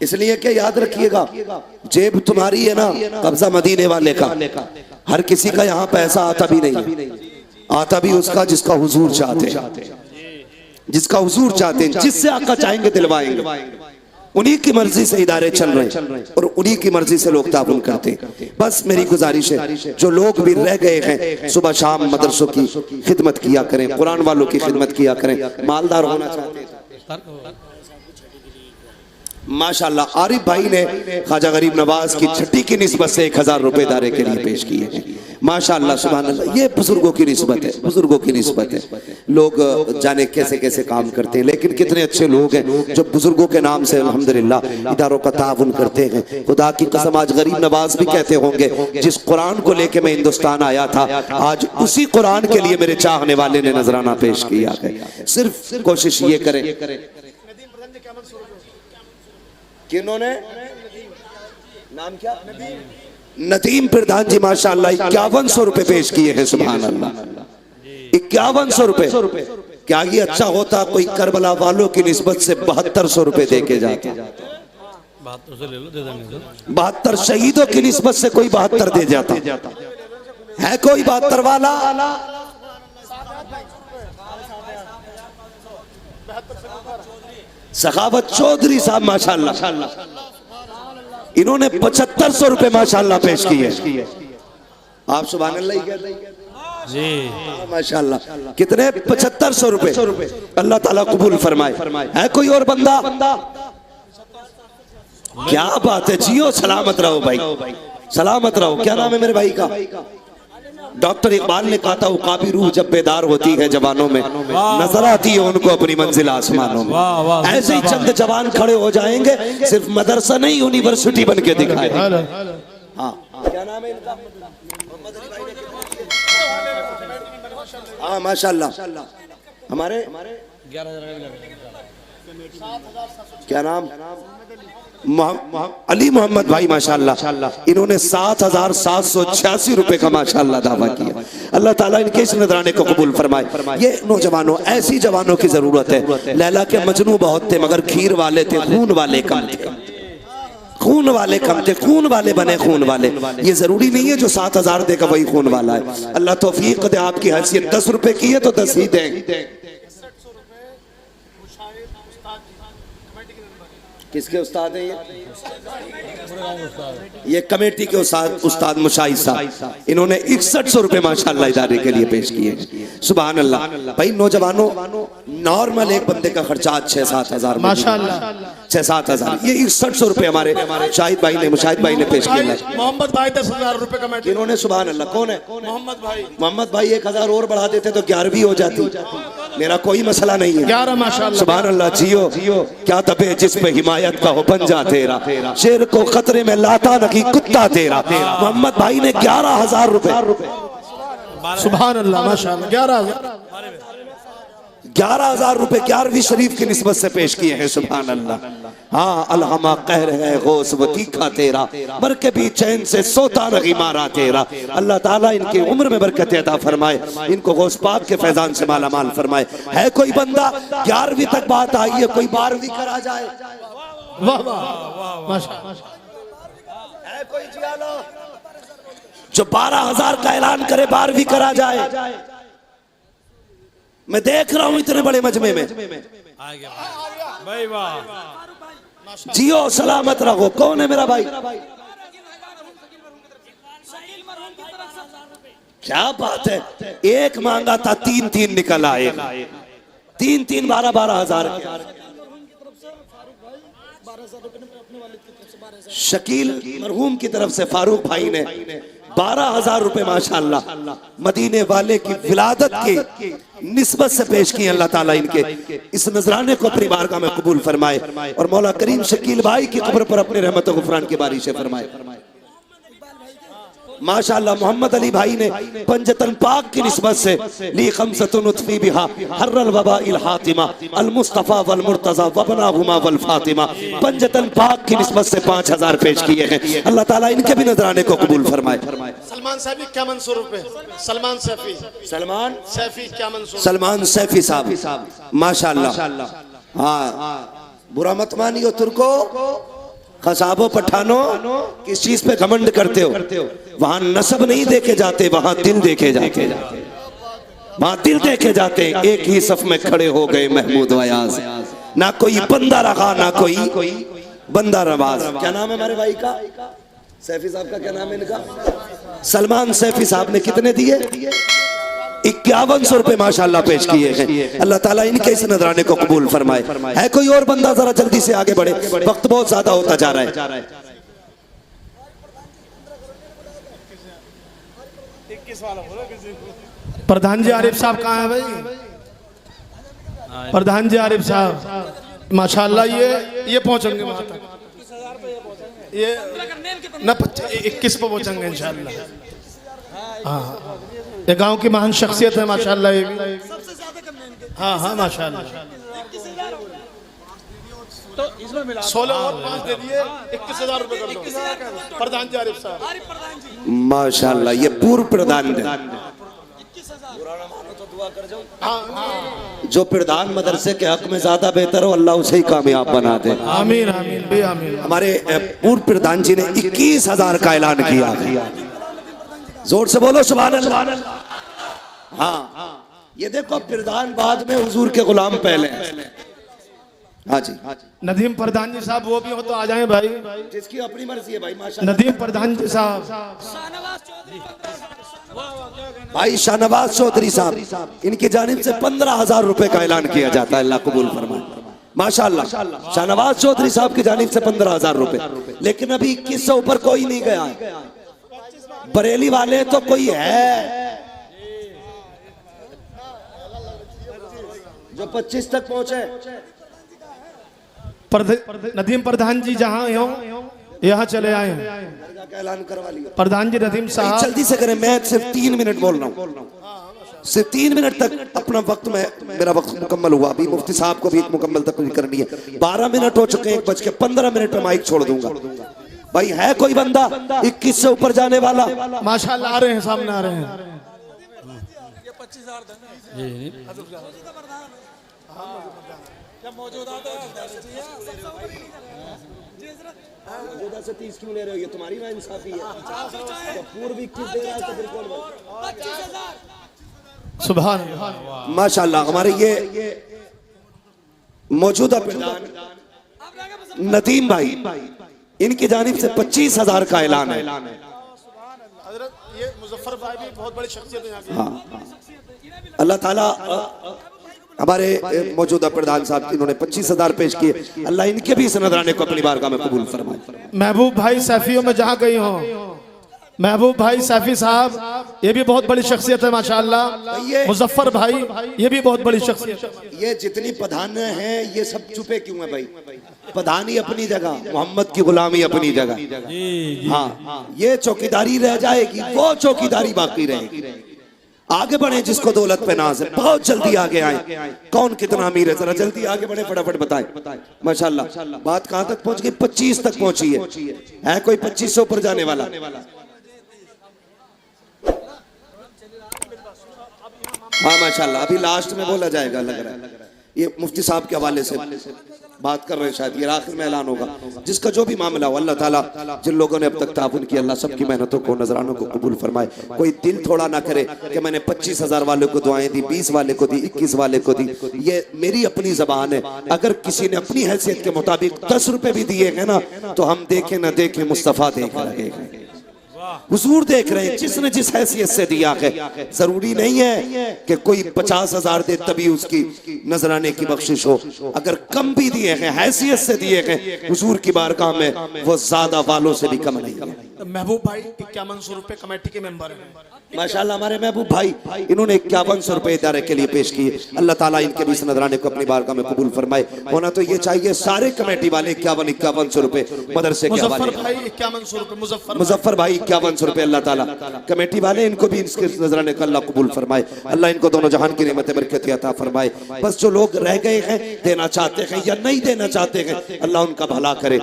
इसलिए कि याद रखिएगा जेब तुम्हारी है ना, कब्जा मदीने वाले का। हर किसी का यहाँ पैसा आता भी नहीं, आता भी उसका जिसका हुजूर चाहते हैं, जिसका हुजूर चाहते हैं, जिससे आका चाहेंगे दिलवाएंगे। उन्हीं की मर्जी से इदारे चल रहे हैं और उन्हीं की मर्जी से लोग ताउन करते हैं। बस मेरी गुजारिश है जो लोग भी रह गए हैं, सुबह शाम मदरसों की खिदमत किया करें, कुरान वालों की खिदमत किया करें, मालदार होना चाहते हैं। माशाल्लाह आरिफ भाई ने ख्वाजा गरीब नवाज की छठी की निस्बत से 1000 रुपए इदारे के लिए पेश किए हैं। माशाल्लाह सुभान अल्लाह, ये बुजुर्गों की निस्बत है, बुजुर्गों की निस्बत है। लोग जाने कैसे कैसे काम करते हैं, लेकिन कितने अच्छे लोग हैं जो बुजुर्गों के नाम से अल्हम्दुलिल्लाह इदारों का ताउन करते हैं। खुदा की कसम आज गरीब नवाज भी कहते होंगे, जिस कुरान को लेके मैं हिंदुस्तान आया था, आज उसी कुरान के लिए मेरे चाहने वाले ने नजराना पेश किया है। सिर्फ कोशिश ये करें। किन्होंने नाम क्या? नदीम प्रधान जी माशाल्लाह 5100 रुपए पेश किए हैं। सुभान अल्लाह, 5100 रुपए। क्या ये अच्छा होता कोई करबला वालों की निस्बत से 7200 रुपए दे के जाता? 72 से ले लो, दे देंगे। 72 शहीदों की निस्बत से कोई 72 दे जाता? है कोई 72 वाला? सखावत चौधरी साहब माशाल्लाह, इन्होंने 7500 रुपए माशाल्लाह पेश किए। आप सुभान अल्लाह ही कहते हैं जी, माशाल्लाह। कितने? 7500 रुपए। अल्लाह ताला कबूल फरमाए। है कोई और बंदा? क्या बात है, जियो सलामत रहो भाई, सलामत रहो। क्या नाम है मेरे भाई का? डॉक्टर इकबाल ने कहा था उकाबी रूह जब बेदार होती है जवानों में, नजर आती है उनको अपनी मंजिल आसमानों में। ऐसे ही चंद जवान खड़े हो जाएंगे, सिर्फ मदरसा नहीं यूनिवर्सिटी बन के दिखाए। हाँ, क्या नाम है इनका? हाँ माशाल्लाह। हमारे क्या नाम? अली मोहम्मद भाई माशाल्लाह, इन्होंने 7786 रुपए का माशाल्लाह दावा किया। अल्लाह ताला इनके इस नजराने को कबूल फरमाए। ये नौजवानों, ऐसी जवानों की जरूरत है। लैला के मजनू बहुत थे मगर खीर वाले थे, खून वाले कम थे। खून वाले कम थे, खून वाले बने खून वाले। ये जरूरी नहीं है जो 7,000 देगा वही खून वाला है। अल्लाह तौफीक दे, आपकी हैसियत 10 रुपए की है तो 10 ही दें। किसके उस्ताद हैं ये कमेटी के उस्ताद मुशाहिद साहब, इन्होंने 6100 रुपए माशाअल्लाह इदारे के लिए पेश किए। सुभान अल्लाह। भाई नौजवानों, नॉर्मल एक बंदे का खर्चा 6-7 हजार माशाअल्लाह, 6-7 हजार, ये 6100 रुपए हमारे शाहिद भाई ने, मुशाहिद भाई ने पेश किया। मोहम्मद भाई 10,000 रुपए कमेटी इन्होंने, सुभान अल्लाह। कौन है? मोहम्मद भाई। मोहम्मद भाई 1000 और बढ़ा देते तो 11वीं हो जाती, मेरा कोई मसला नहीं है। 11 माशाअल्लाह। सुभान अल्लाह। जियो क्या तबे जिस पे हिमायत का हो पंजा तेरा, शेर को खतरे में लाता नकी कुत्ता तेरा। मोहम्मद भाई ने 11,000 रुपए, सुभान अल्लाह माशाअल्लाह, 11,000 रुपए 11वीं शरीफ की निस्बत से पेश किए हैं। सुभान अल्लाह। हाँ, अलहमा कहर है गौस वो तीखा तेरा, मर के भी चैन से सोता नहीं मारा तेरा। अल्लाह ताला इनकी उम्र में बरकत अता फरमाए, इनको गौस पाक के फैजान से माला माल फरमाए। है कोई बंदा 11वीं तक बात आई है, कोई 12वीं करा जाए? वाह वाह माशाअल्लाह। है कोई जियालो जो 12,000 का ऐलान करे 12वीं करा जाए? मैं देख रहा हूं इतने बड़े मजमे में। भाई वाह, जियो सलामत रहो। कौन है मेरा भाई? क्या बात है, एक मांगा था 3-3 निकल आए, 3-3 12,000। शकील मरहूम की तरफ से फारूक भाई ने 12,000 रुपए माशाअल्लाह मदीने वाले की विलादत की निस्बत से पेश किए। अल्लाह ताला इनके इस नजराने को अपनी बारगाह में कबूल फरमाए और मौला करीम शकील भाई की कब्र पर अपने रहमत व गुफरान की बारिश फरमाए। माशाअल्लाह मोहम्मद अली भाई ने पंजतन पाक की निस्बत से ली खमसतुन उत्फी बिहा हर्रल वबाइल हातिमा अल मुस्तफा वल मुर्तजा वबनाहुमा वल फातिमा, पंजतन पाक की निस्बत से 5,000 पेश किए हैं। अल्लाह ताला इनके भी नजराने को कबूल फरमाए। सलमान सैफी क्या मंसूर रुपए, सलमान सैफी, सलमान सैफी क्या मंसूर, सलमान सैफी साहब माशाअल्लाह। हाँ, बुरा मत मानियो तुर्को, खसाबो पठानो, किस चीज पे घमंड करते हो? वहां नसब नहीं देखे जाते, वहां दिल देखे जाते, वहां दिल देखे जाते। एक ही सफ में खड़े हो गए महमूद अयाज, ना कोई बंदा रहा ना कोई बंदा नवाज। क्या नाम है हमारे भाई का? सैफी साहब का क्या नाम है इनका? सलमान सैफी साहब ने कितने दिए? 5100 रुपए माशाअल्लाह पेश किए हैं। अल्लाह ताला इनके इस नजराने को कबूल फरमाए। है कोई और बंदा? जरा जल्दी से आगे बढ़े, वक्त बहुत ज्यादा होता जा रहा है। प्रधान जी आरिफ साहब कहाँ है भाई? प्रधान जी आरिफ साहब माशाअल्लाह, ये पहुंचेंगे वहां तक, ये न 21 पे पहुंचेंगे इंशाअल्लाह। हाँ, ये गांव की महान शख्सियत है माशाअल्लाह। ये भी हाँ हाँ माशाअल्लाह। तो इसमें मिला 16 और 5 दे दिए, 21,000 रुपए कर दो प्रधान जी आरिफ साहब माशाअल्लाह। ये पूर्व प्रधान है, जो प्रधान मदरसे के हक में ज्यादा बेहतर हो अल्लाह उसे ही कामयाब बना दे। आमीन आमीन बे आमीन। हमारे पूर्व प्रधान जी ने 21,000 का ऐलान किया। जोर से बोलो सुभान अल्लाह। हाँ, ये देखो प्रधान बाद में हुजूर के गुलाम पहले। हाँ जी, नदीम प्रधान जी साहब वो भी हो तो आ जाएं भाई, जिसकी अपनी मर्जी है भाई माशाअल्लाह। नदीम प्रधान जी साहब, भाई शाहनवाज चौधरी साहब, इनकी जानिब से 15,000 रुपए का ऐलान किया जाता है। अल्लाह कबूल फरमाए माशाअल्लाह। शाहनवाज चौधरी साहब की जानिब से 15,000 रुपए, लेकिन अभी 21 से ऊपर कोई नहीं गया है। बरेली वाले तो कोई है जो 25 तक पहुंचे। नदीम प्रधान जी जहाँ हो यहाँ चले आए हैं, ऐलान करवा लिया प्रधान जी नदीम साहब। जल्दी से करें, मैं सिर्फ 3 मिनट बोल रहा हूँ, सिर्फ 3 मिनट तक अपना वक्त में, मेरा वक्त मुकम्मल हुआ। अभी मुफ्ती साहब को भी एक मुकम्मल तकरीर करनी है। 12 मिनट हो चुके हैं, 1:15 में माइक छोड़ दूंगा। भाई है कोई बंदा 21 से ऊपर जाने वाला? माशाअल्लाह आ रहे हैं, सामने आ रहे हैं। मौजूदा से 30 क्यों ले रहे हो? ये तुम्हारी नाइंसाफी है। जब पूर्व 21 दे रहा है तो फिर कौन? सुभान माशाल्लाह। हमारे ये मौजूदा प्रधान नदीम भाई, इनकी जानिब से 25,000 का ऐलान है। हजरत ये मुजफ्फर भाई भी बहुत बड़ी शख्सियत है यहाँ की। हाँ, अल्लाह ताला हमारे मौजूदा प्रधान साहब इन्होंने 25,000 पेश किए। अल्लाह इनके भी इस नजराने को अपनी बारगाह में कबूल फरमाए। महबूब भाई सैफियों में जहाँ गई हो, महबूब भाई सैफी साहब ये भी बहुत बड़ी शख्सियत है माशाअल्लाह। मुजफ्फर भाई ये भी बहुत बड़ी शख्सियत है। ये जितनी प्रधान हैं ये सब चुपे क्यों है भाई? प्रधानी अपनी जगह, मोहम्मद की गुलामी अपनी जगह। हाँ, ये चौकीदारी रह जाएगी, वो चौकीदारी बाकी रहेगी। आगे बढ़े जिसको दौलत पे नाज है, बहुत जल्दी आगे आए। कौन कितना अमीर है, जरा जल्दी आगे बढ़े, फटाफट बताए। माशाल्लाह बात कहां तक पहुंच गई? 25 तक पहुंची है कोई 2500 पर जाने वाला? हाँ माशाल्लाह, अभी लास्ट में बोला जाएगा लग रहा है। ये मुफ्ती साहब के हवाले से बात कर रहे हैं, शायद ये आखिर में ऐलान होगा। जिसका जो भी मामला हो, अल्लाह ताला जिन लोगों ने अब तक ताउन किया, अल्लाह सबकी मेहनतों को, नजरानों को कबूल फरमाए। कोई दिल थोड़ा ना करे कि मैंने 25,000 वाले को दुआएं दी, 20 वाले को दी, 21 वाले को दी। ये मेरी अपनी जबान है। अगर किसी ने अपनी हैसियत के मुताबिक 10 रुपए भी दिए हैं ना, तो हम देखे ना देखे मुस्तफा देख रहे हैं, हुजूर देख रहे हैं, जिसने जिस हैसियत से दिया है। जरूरी नहीं है कि कोई 50,000 दे तभी उसकी नजराने की बख्शिश हो। अगर कम भी दिए हैं, हैसियत से दिए हैं, हुजूर की बारगाह में वो ज्यादा वालों से भी कम नहीं है। महबूब भाई 5100 रुपए कमेटी के मेंबर हैं माशाल्लाह। हमारे महबूब भाई इन्होंने 5100 रुपए इदारे के लिए पेश किए। अल्लाह ताला इनके भी इस नजराने को अपनी बारगाह में कबूल फरमाए। होना तो ये चाहिए सारे कमेटी वाले 5100 रुपए मदरसे के हवाले। मुजफ्फर भाई 5100 रुपए, मुजफ्फर भाई 5100 रुपए अल्लाह ताला कमेटी वाले, इनको भी इसके नजराने का अल्लाह कबूल फरमाए। अल्लाह इनको दोनों जहान की नेमत बरकत अता फरमाए। बस जो लोग रह गए हैं, देना चाहते हैं या नहीं देना चाहते हैं, अल्लाह उनका भला करे।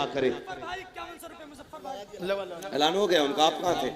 ऐलान हो गया उनका। आप कहाँ थे?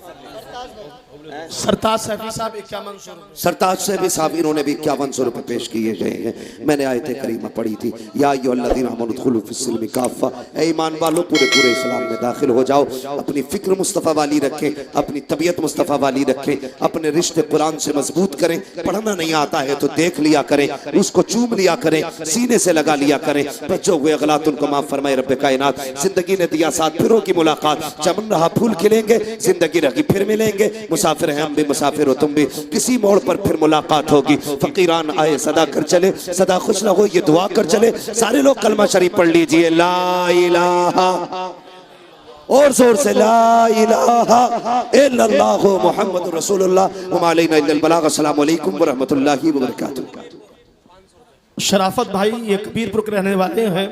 सरताज सैफी साहब 5100 रुपए। सरताज सैफी साहब इन्होंने भी 5100 रुपए पेश किए गए हैं। मैंने आयत करीमा पढ़ी थी, या अय्युहल्लज़ीना आमनू उदखुलू फिस्सिल्मि काफ़ा, ऐ ईमान वालों पूरे पूरे इस्लाम में दाखिल हो जाओ। अपनी फिक्र मुस्तफ़ा वाली रखें, अपनी तबीयत मुस्तफ़ा वाली रखें, अपने रिश्ते कुरान से मजबूत करें। पढ़ना नहीं आता है तो देख लिया करें, उसको चूम लिया करें, सीने से लगा लिया करें। बच्चों हुए गलत उनको माफ फरमाए रब्बे कायनात। जिंदगी ने दिया साथ फिरों की मुलाकात, चमन रहा फूल खिलेंगे, जिंदगी रही फिर मिलेंगे। मुसाफिर हैं हम भी, मुसाफिर हो तुम भी, किसी मोड़ पर फिर मुलाकात होगी। फकीरान आए सदा कर चले, सदा खुश रहो ये दुआ कर चले। सारे लोग कलमा शरीफ पढ़ लीजिए, ला इलाहा, और जोर से ला इलाहा इल्लल्लाह मुहम्मदुर रसूलुल्लाह व मा अलैना इल्लल बलाग। अस्सलामु अलैकुम व रहमतुल्लाहि व बरकातुहू। शराफत भाई ये कबीरपुर के रहने वाले हैं,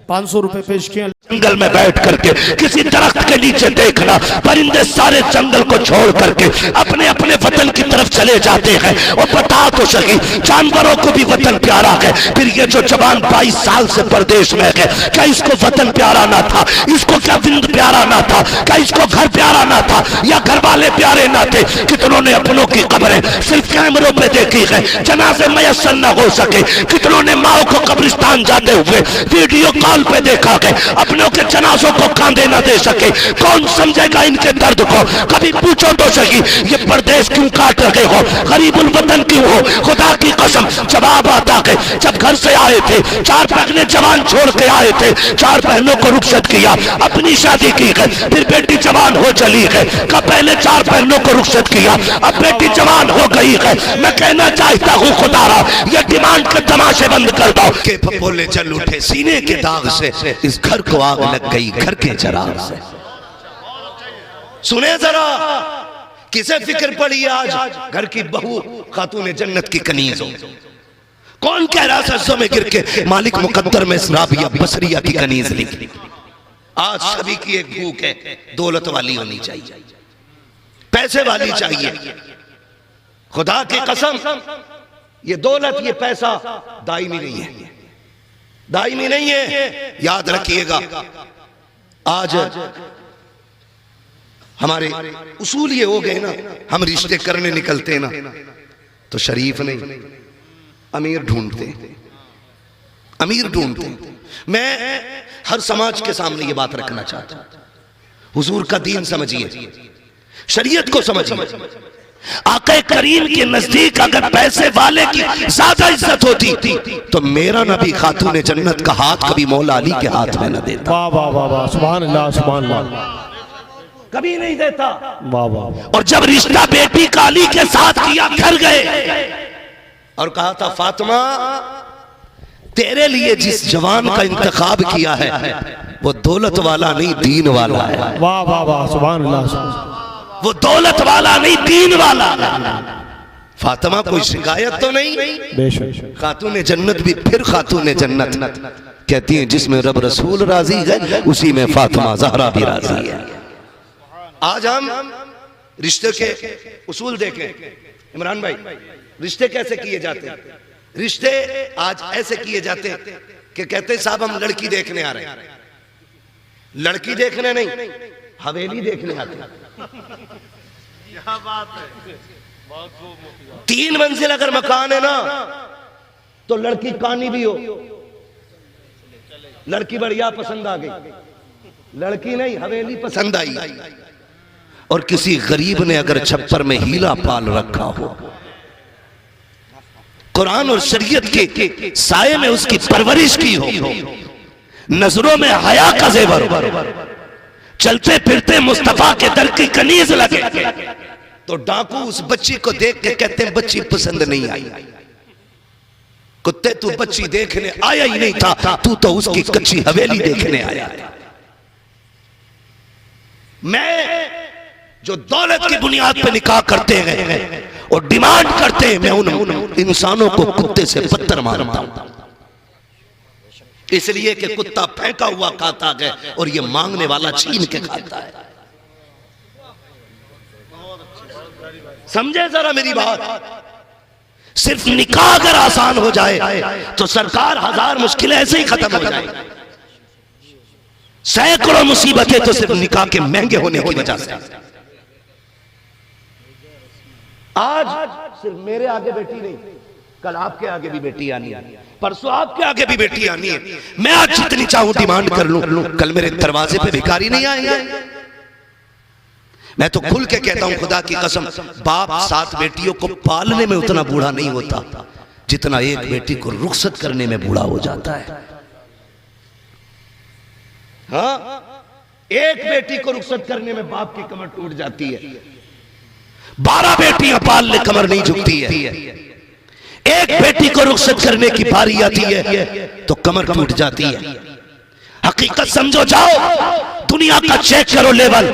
500 रुपए पेश किए। जंगल में बैठ करके किसी दरख्त के नीचे देखना, परिंदे सारे जंगल को छोड़ करके अपने अपने वतन की तरफ चले जाते हैं। और बता तो सही, जानवरों को भी वतन प्यारा है। फिर ये जो जवान 22 साल से परदेश में है, क्या इसको वतन प्यारा ना था? इसको क्या विंद प्यारा ना था? क्या इसको घर प्यारा ना था? या घर वाले प्यारे ना थे? कितनों ने अपनों की कब्रें सिर्फ कैमरों पे देखी है, जनाजे मयसर न हो सके। कितनों ने माओ को कब्रिस्तान जाते हुए वीडियो कॉल पे देखा है, अपनों के जनाजों को कांधे न दे सके। कौन समझेगा इनके दर्द को? कभी पूछो तो सही, ये परदेश क्यों काट रहे हो? गरीबुल वतन क्यों हो? खुदा की कसम जवाब आता है, जब घर से आए थे 4 पहले जवान छोड़ के आए थे, 4 बहनों को रुखसत किया, अपनी शादी की है, फिर बेटी जवान हो चली है। कब पहले 4 बहनों को रुखसत किया, अब बेटी जवान हो गई है। मैं कहना चाहता हूँ खुदारा, ये डिमांड के तमाशे बंद कर दो। के फपोले चल उठे सीने के दाग से, इस घर को आग लग गई घर के चराग से। सुने जरा, किसे फिक्र पड़ी आज घर की बहू खातून जन्नत की कनीज हो? कौन कह रहा सजदों में गिर के मालिक मुकद्दर में राबिया बसरिया की कनीज लिखी? आज सभी की एक भूख है, दौलत वाली होनी चाहिए, पैसे वाली चाहिए। खुदा की कसम, ये दौलत ये पैसा दायमी नहीं है, दायमी नहीं है, याद रखिएगा। आज हमारे उसूल ये हो गए ना, हम रिश्ते करने निकलते ना तो शरीफ नहीं अमीर ढूंढते, अमीर ढूंढते हैं। मैं हर समाज के सामने ये बात रखना चाहता हूं, हुजूर का दीन समझिए, शरीयत को समझिए। आका करीम के नजदीक अगर पैसे वाले की ज्यादा इज्जत होती तो मेरा नबी खातून जन्नत का हाथ कभी मौला अली के हाथ में न देता। वाह वाह वाह वाह, सुभान अल्लाह सुभान अल्लाह, कभी नहीं देता। वाह वाह। और जब रिश्ता बेटी का अली के साथ किया, घर गए और कहा था फातिमा तेरे लिए जिस जवान का इंतखाब किया है वो दौलत वाला नहीं दीन वाला है। वाह वाह वाह, सुभान अल्लाह। वो दौलत वाला नहीं दीन वाला। फातिमा कोई शिकायत तो नहीं। बेशक। खातून जन्नत भी फिर खातून जन्नत कहती हैं जिसमें रब रसूल राजी है उसी में फातिमा जहरा भी राजी है। आज हम रिश्ते के उसूल देखें इमरान भाई, रिश्ते कैसे किए जाते हैं। रिश्ते आज ऐसे किए जाते हैं कि कहते साहब हम लड़की देखने आ रहे हैं। लड़की देखने नहीं, हवेली देखने आते हैं। 3 मंजिल अगर मकान है ना तो लड़की कानी भी हो, लड़की बढ़िया पसंद आ गई, लड़की नहीं हवेली पसंद आई। और किसी गरीब ने अगर छप्पर में हीला पाल रखा हो, कुरान और शरीयत के साये में उसकी परवरिश की हो, नजरों में हया का जेवर हो, चलते फिरते मुस्तफा के दर की कनीज लगे तो डाकू उस बच्ची को देख के कहते हैं बच्ची पसंद नहीं आई। कुत्ते तू बच्ची देखने आया ही नहीं था, तू तो उसकी कच्ची हवेली देखने आया। मैं जो दौलत की बुनियाद पर निकाह करते हैं और डिमांड करते हैं, मैं उन इंसानों को कुत्ते से बदतर मानता हूं, इसलिए कि कुत्ता फेंका हुआ खाता है और ये मांगने वाला छीन के खाता है। समझे जरा मेरी बात। सिर्फ निकाह अगर आसान हो जाए तो सरकार 1000 मुश्किलें ऐसे ही खत्म हो जाए। सैकड़ों मुसीबतें तो सिर्फ निकाह के महंगे होने की वजह से। आज सिर्फ मेरे आगे बेटी नहीं, कल आपके आगे भी बेटी आनी है, परसों आपके आगे भी बेटी आनी है। मैं आज जितनी चाहूं डिमांड कर लूं, कल मेरे दरवाजे पे भिखारी नहीं आएंगे। मैं तो खुल के कहता हूं खुदा की कसम, बाप 7 बेटियों को पालने में उतना बूढ़ा नहीं होता जितना एक बेटी को रुखसत करने में बूढ़ा हो जाता है। हाँ, एक बेटी को रुखसत करने में बाप की कमर टूट जाती है, 12 बेटियां पाल ले कमर नहीं झुकती है। एक बेटी को रुखसत करने की बारी आती है तो कमर टूट जाती है। हकीकत समझो, जाओ दुनिया का चेक करो लेवल।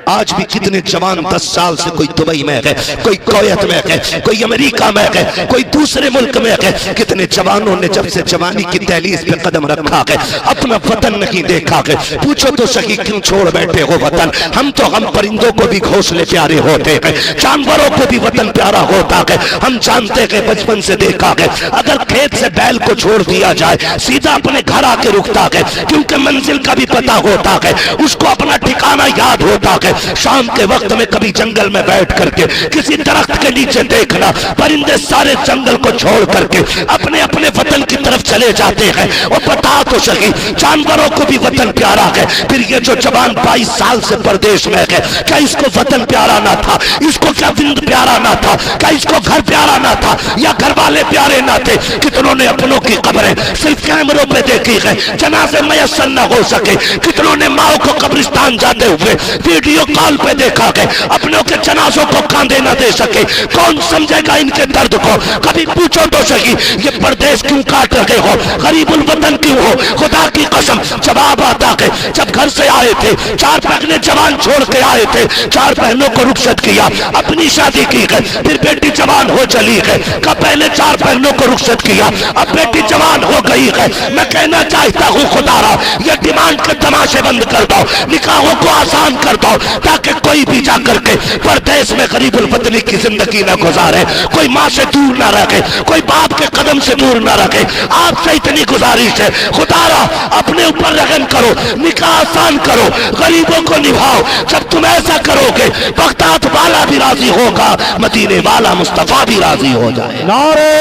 आज भी कितने जवान 10 साल से कोई दुबई में है, कोई कुवैत में है, कोई अमेरिका में है, कोई दूसरे मुल्क में है। कितने जवानों ने जब से जवानी की दहलीज पे कदम रखा है अपना वतन नहीं देखा है। पूछो तो सही क्यों छोड़ बैठे हो वतन। हम तो हम परिंदों को भी घोंसले प्यारे होते हैं, जानवरों को भी वतन प्यारा होता है। हम जानते हैं, बचपन से देखा है, अगर खेत से बैल को छोड़ दिया जाए सीधा अपने घर आके रुकता है, क्योंकि मंजिल का भी पता होता है, उसको अपना ठिकाना याद होता है। शाम के वक्त में कभी जंगल में बैठ करके किसी दरख्त के नीचे देखना, परिंदे सारे जंगल को छोड़ करके अपने अपने वतन की तरफ चले जाते हैं। और बता तो सही, जानवरों को भी वतन प्यारा है। फिर ये जो जवान 22 साल से परदेश में है, क्या इसको वतन प्यारा ना था? इसको क्या विंद प्यारा ना था? क्या इसको घर प्यारा ना था? या घर वाले प्यारे ना थे? कितनों ने अपनों की कब्रें सिर्फ कैमरों पे देखी है, जनाजे मयस्सर न हो सके। कितनों ने माओ को कब्रिस्तान जाते हुए वीडियो कॉल पे देखा है, अपनों के जनाजों को कांधे न दे सके। कौन समझेगा इनके दर्द को? कभी पूछो तो सही, ये परदेश क्यों काट रहे हो, गरीबुल वतन क्यों हो? खुदा की कसम जवाब आता है, जब घर से आए थे 4 पहले जवान छोड़ के आए थे, 4 बहनों को रुखसत किया, अपनी शादी की है, फिर बेटी जवान हो चली है। कब पहले 4 बहनों को रुखसत किया, अब बेटी जवान हो गई है। मैं कहना चाहता हूँ खुदारा, ये डिमांड के तमाशे बंद कर दो, निकाहों को आसान कर दो, ताकि कोई भी जाकर के परदेश में गरीबुल वतनी की जिंदगी न गुजारे, कोई माँ से दूर न रखे, कोई बाप के कदम से दूर न रखे। आपसे इतनी गुजारिश है खुदारा, अपने ऊपर रहम करो, निकाह आसान करो, गरीबों को निभाओ। जब तुम ऐसा करोगे बगदाद वाला भी राजी होगा, मदीने वाला मुस्तफा भी राजी हो जाए। नारे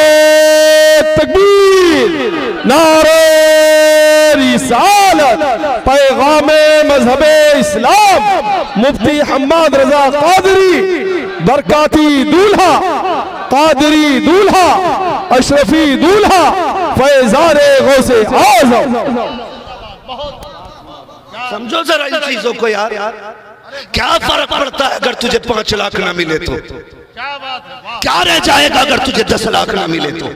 तकबीर, नारे रिसालत पैगामे मजहबे इस्लाम मुफ्ती हम्माद रजा कादरी बरकाती दूल्हा कादरी दूल्हा अशरफी दूल्हा फैजारे गौसे आज़म। समझो जरा इन चीजों को यार। क्या फर्क पड़ता है अगर तुझे 5 लाख ना मिले तो? क्या रह जाएगा अगर तुझे 10 लाख ना मिले तो?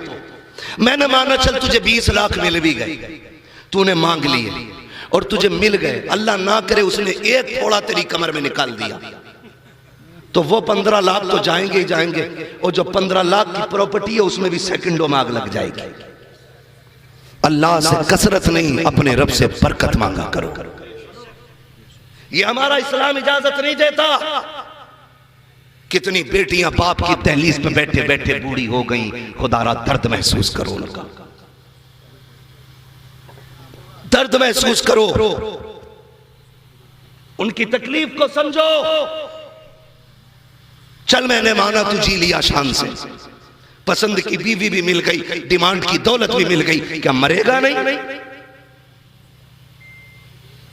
मैंने माना चल तुझे 20 लाख मिल भी गए, तूने मांग लिए और तुझे मिल गए, अल्लाह ना करे उसने एक थोड़ा तेरी कमर में निकाल दिया, तो वो 15 लाख तो जाएंगे ही जाएंगे, और जो 15 लाख की प्रॉपर्टी है उसमें भी सेकंडों में आग लग जाएगी। अल्लाह से कसरत नहीं, अपने रब से बरकत मांगा करो। ये हमारा इस्लाम इजाजत नहीं देता। कितनी बेटियां बाप की दहलीज पे बैठे बैठे बूढ़ी हो गई, खुदारा दर्द महसूस करो, उनका दर्द महसूस करो, उनकी तकलीफ को समझो। चल मैंने माना तू जी लिया शान से, पसंद की बीवी भी मिल गई, डिमांड की दौलत भी मिल गई, क्या मरेगा नहीं?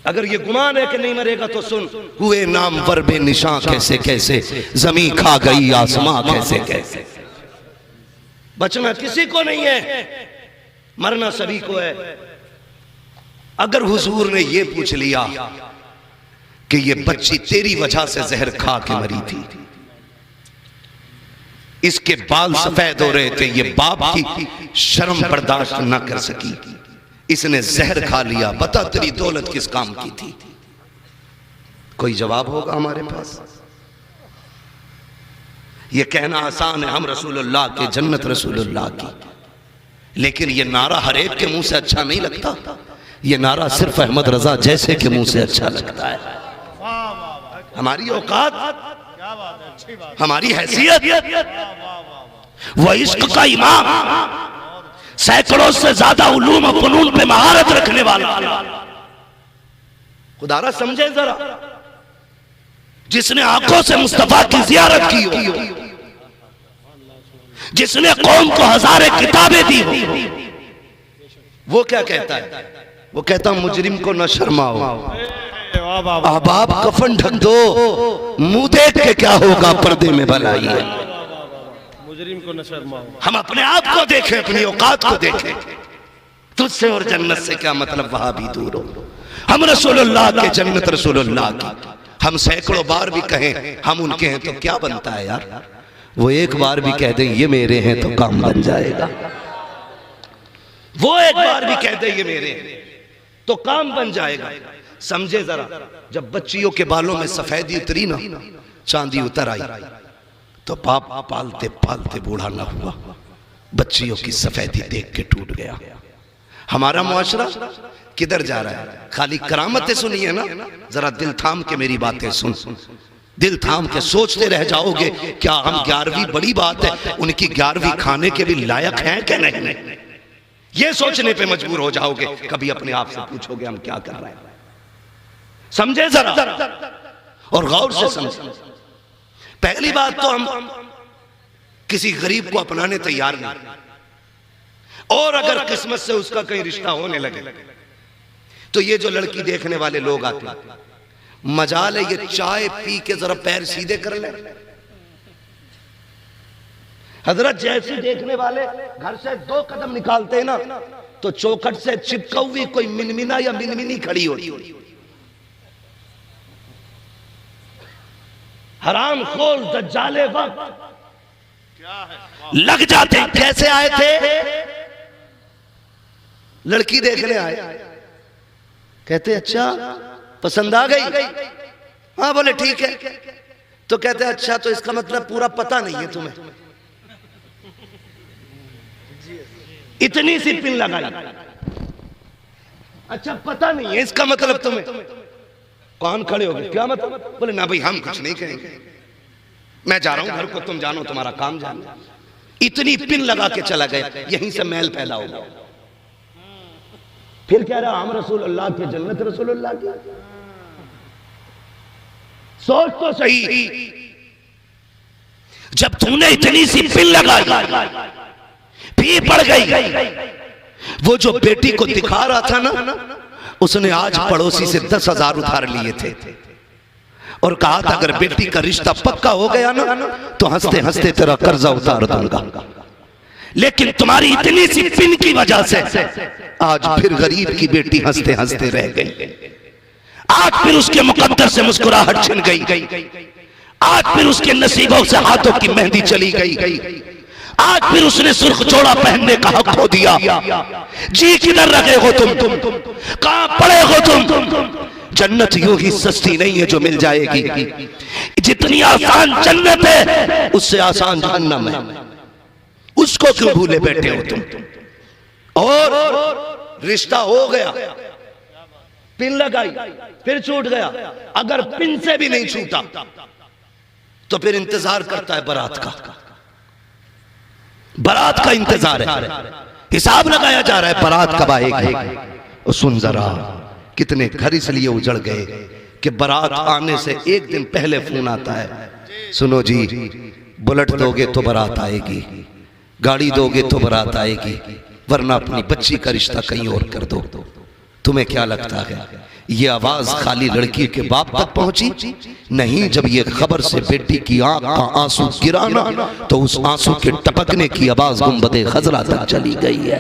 अगर ये गुमान है कि नहीं मरेगा तो सुन, हुए नाम वर बेनिशां कैसे कैसे, जमी खा गई आसमां कैसे कैसे। बचना किसी को नहीं है, मरना सभी को है। अगर हुजूर ने ये पूछ लिया कि ये बच्ची तेरी वजह से जहर खा के मरी थी, इसके बाल सफेद हो रहे थे, ये बाप की शर्म बर्दाश्त न कर सकी, इसने जहर खा लिया, बता तेरी दौलत किस काम की थी? कोई जवाब होगा हमारे पास? ये कहना आसान है, हम रसूलुल्लाह के, जन्नत रसूलुल्लाह की, लेकिन ये नारा हर एक के मुंह से अच्छा नहीं लगता। ये नारा सिर्फ अहमद रजा जैसे के मुंह से अच्छा लगता है। हमारी औकात, हमारी हैसियत, वह इश्क का इमाम, सैकड़ों से ज्यादा उलूम और फनून पे महारत रखने वाला, खुदारा समझे जरा, जिसने आंखों से मुस्तफा की जियारत की हो, जिसने कौम को हजारे किताबें दी हो, वो क्या कहता है? वो कहता मुजरिम को न शर्माओ, अहबाब कफन ढक दो, मुंह देख के क्या होगा, पर्दे में भलाई है। मुजरिम को न शर्माओ। हम अपने आप को देखें, अपनी औकात को देखें। तुझसे और जन्नत से क्या मतलब, वहां भी दूर हो। हम रसूलुल्लाह के, जन्नत रसूलुल्लाह की। हम सैकड़ों बार भी कहें हम उनके हैं तो क्या बनता है यार? वो एक बार भी कह दें ये मेरे हैं तो काम बन जाएगा। वो एक बार भी कह दें ये मेरे हैं तो काम बन जाएगा। समझे जरा, जब बच्चियों के बालों में सफेदी उतरी ना, चांदी उतर आई, तो बाप पालते पालते बूढ़ा ना हुआ, बच्चियों की सफेदी देख के टूट गया। हमारा मुआशरा किधर जा रहा है? खाली करामतें सुनिए ना, जरा दिल थाम के मेरी बातें सुन, दिल थाम के सोचते रह जाओगे क्या हम 11वीं बड़ी बात है, उनकी 11वीं खाने के भी लायक हैं कि नहीं? ये सोचने पे मजबूर हो जाओगे। कभी अपने आप से पूछोगे हम क्या कर रहे हैं? समझे जरा और गौर से समझे। पहली बात तो हम किसी गरीब को अपनाने तैयार नहीं, और अगर किस्मत से उसका कहीं रिश्ता होने लगे तो ये जो लड़की देखने वाले लोग आते हैं, मजाल है ये चाय पी के जरा पैर सीधे कर ले। हजरत जैसे देखने वाले घर से 2 कदम निकालते हैं ना, तो चौखट से चिपका हुई कोई मिनमिना या मिनमिनी खड़ी होती, हराम खोल दज्जाले वक्त लग जाते। कैसे आए थे? लड़की देखने आए, कहते अच्छा पसंद आ गई? हाँ बोले ठीक है। तो कहते अच्छा तो इसका मतलब पूरा पता नहीं है तुम्हें, इतनी सी पिन लगाई, अच्छा पता नहीं है इसका मतलब तुम्हें। कौन खड़े हो गए? क्या मतलब? बोले ना भाई हम कुछ नहीं कहेंगे, मैं जा रहा हूं घर को, तुम जानो तुम्हारा काम जानो। इतनी पिन लगा के चला गया, यहीं से मैल फैला होगा। फिर कह रहा हम रसूलुल्लाह के, जन्नत रसूलुल्लाह की। सोच तो सही, जब तूने इतनी सी पिन लगाई, भी पड़ गई, वो जो बेटी को दिखा रहा था ना, उसने आज पड़ोसी से 10,000 उधार लिए थे और कहा था अगर बेटी का रिश्ता पक्का हो गया ना तो हंसते हंसते तेरा कर्जा उतार दूंगा। लेकिन तुम्हारी इतनी सी पिन की वजह से आज फिर गरीब की बेटी हंसते हंसते रह गई। आज फिर उसके मुकद्दर से मुस्कुराहट छिन गई। आज फिर उसके नसीबों से हाथों की मेहंदी चली गई। आज फिर उसने सुर्ख जोड़ा पहनने का हक खो दिया। जी किधर रखे हो तुम? कहां पड़े हो तुम? जन्नत यूं ही सस्ती नहीं है जो मिल जाएगी। जितनी आसान जन्नत है उससे आसान जहन्नम है। उसको क्यों भूले बैठे हो तुम? और रिश्ता हो गया, पिन लगाई, फिर छूट गया। अगर पिन से भी नहीं छूटा तो फिर इंतजार करता है बारात का। बारात का इंतजार है, हिसाब लगाया जा रहा है बारात कब आएगी। और सुन जरा, कितने घर इसलिए उजड़ गए कि बारात आने से एक दिन पहले फोन आता है, सुनो जी बुलेट दोगे तो बारात आएगी, गाड़ी दोगे तो बारात आएगी, वरना अपनी बच्ची का रिश्ता कहीं और कर दो। तुम्हें क्या लगता है ये आवाज खाली लड़की के बाप तक पहुंची? नहीं, जब ये खबर से बेटी की आंख का आंसू गिराना तो उस आंसू के टपकने की आवाज गुंबदे खजरा तक चली गई है,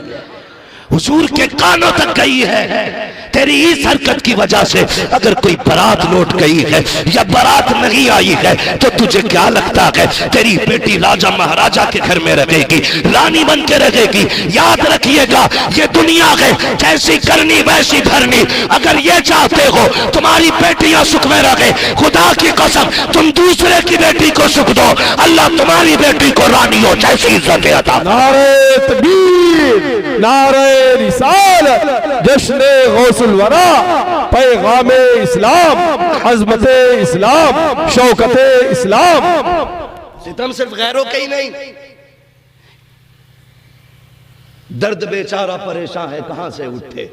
हुजूर के कानों तक गई है। तेरी इस हरकत की वजह से अगर कोई बारात लौट गई है या बारात नहीं आई है तो तुझे क्या लगता है तेरी बेटी राजा महाराजा के घर में रहेगी, रानी बन के रहेगी? याद रखिएगा ये दुनिया है जैसी करनी वैसी भरनी। अगर ये चाहते हो तुम्हारी बेटियां सुख में रहे, खुदा की कसम तुम दूसरे की बेटी को सुख दो, अल्लाह तुम्हारी बेटी को रानियों जैसी इज्जत अता। नारे तकबीर, नारे रिसालत, जश्न गौसुल वरा, पैगामे इस्लाम, अज़मते इस्लाम, शौकते इस्लाम। सितम सिर्फ गैरों के ही नहीं, दर्द बेचारा परेशान है कहां से उठे।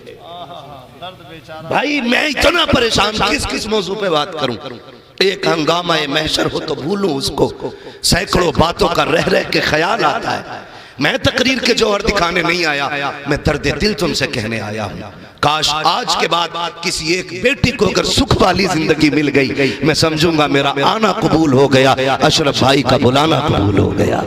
भाई मैं इतना परेशान, किस मौजू पे बात करूं? एक हंगामा महशर हो तो भूलूं उसको, सैकड़ों बातों का रह रह के ख्याल आता है। मैं तकरीर के जौहर दिखाने नहीं आया, मैं दर्द दिल तुमसे कहने आया हूं। काश आज के बाद किसी एक बेटी को अगर सुख वाली जिंदगी मिल गई, मैं समझूंगा मेरा आना कबूल हो गया, अशरफ भाई का बुलाना कबूल हो गया।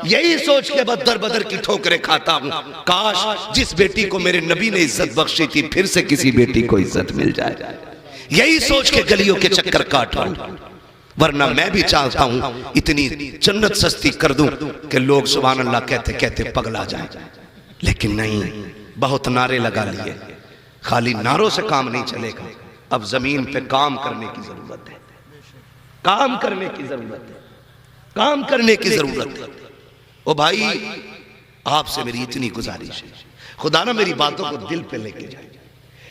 यही सोच के बदर बदर की ठोकरें खाता हूं। काश जिस बेटी को मेरे नबी ने इज्जत बख्शी थी फिर से किसी बेटी को इज्जत मिल जाए। यही सोच के गलियों के चक्कर काट रहा हूं, वरना मैं भी चाहता हूं इतनी जन्नत सस्ती कर दूं कि लोग सुभान अल्लाह कहते कहते पगला जाएं। लेकिन नहीं, बहुत नारे लगा लिए, खाली नारों से काम नहीं चलेगा। अब जमीन पे काम करने की जरूरत है, काम करने की जरूरत है, काम करने की जरूरत है। ओ भाई आपसे मेरी इतनी गुजारिश है, खुदा ना मेरी बातों को दिल पे लेके जाए।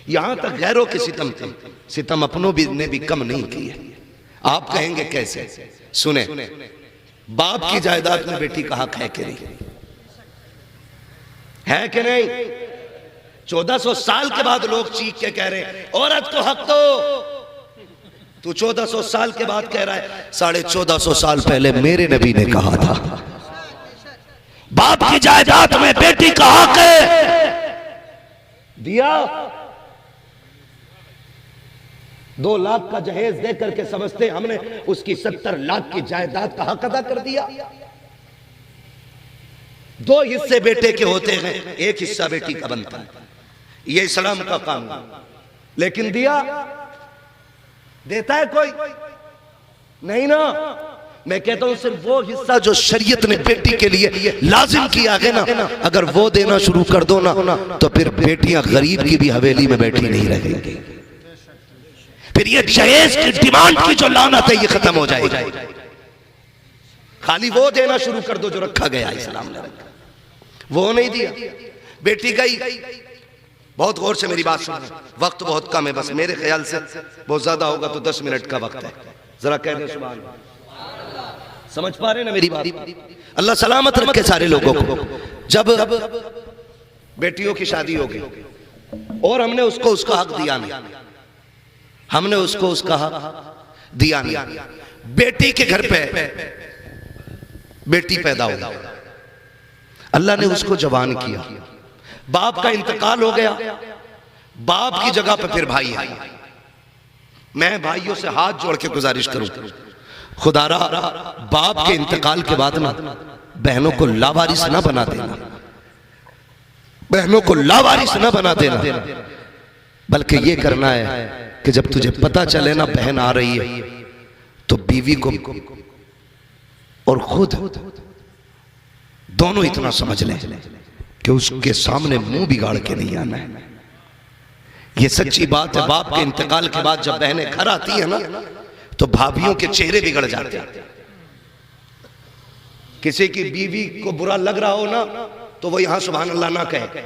यहां तक गैरों के सितम थे, सितम अपनों भी ने भी कम नहीं किए। आप कहेंगे कैसे? सुने, बाप की जायदाद में बेटी का हक है कि नहीं? है कि नहीं? 1400 साल के बाद लोग चीख के कह रहे हैं औरत को हक दो। तू 1400 साल के बाद कह रहा है, 1450 साल पहले मेरे नबी ने कहा था बाप की जायदाद में बेटी का हक है। दिया 2 लाख का जहेज दे करके समझते हमने उसकी 70 लाख की जायदाद का हक अदा कर दिया। 2 हिस्से बेटे के होते हैं, 1 हिस्सा बेटी का बनता है, ये इस्लाम का कानून। लेकिन दिया देता है कोई नहीं ना। मैं कहता हूं सिर्फ वो हिस्सा जो शरीयत ने बेटी के लिए लाजिम किया है ना, अगर वो देना शुरू कर दो ना तो फिर बेटियां गरीब की भी हवेली में बैठी नहीं रहेंगी। फिर ये जहेज की डिमांड की जो लानत है ये खत्म हो जाएगी। खाली वो देना शुरू कर दो जो रखा गया इस्लाम ने, वो नहीं दिया। बेटी गई, बहुत गौर से मेरी बात सुनो, वक्त बहुत कम है, बस मेरे ख्याल से बहुत ज्यादा होगा तो 10 मिनट का वक्त है। जरा कह दे सुभान अल्लाह। समझ पा रहे ना मेरी बात? अल्लाह सलामत रखे सारे लोगों को। जब बेटियों की शादी हो गई और हमने उसको उसका हक दिया नहीं, हमने उसको उसका हक दिया नहीं। बेटी के घर पे बेटी पैदा हो, अल्लाह ने उसको जवान किया, बाप का इंतकाल हो गया, बाप की जगह पर फिर भाई आए। मैं भाइयों से हाथ जोड़ के गुजारिश करूं, खुदारा बाप के इंतकाल के बाद ना बहनों को लावारिस ना बना देना, बहनों को लावारिस ना बना देना, बल्कि ये करना है कि जब तुझे पता चले ना बहन आ रही है तो बीवी को और खुद दोनों इतना समझ लें कि उसके सामने मुंह बिगाड़ के नहीं आना है। ये सच्ची बात है, बाप के इंतकाल के बाद जब बहनें घर आती है ना तो भाभियों के चेहरे बिगड़ जाते हैं। किसी की बीवी को बुरा लग रहा हो ना तो वो यहां सुभान अल्लाह ना कहे,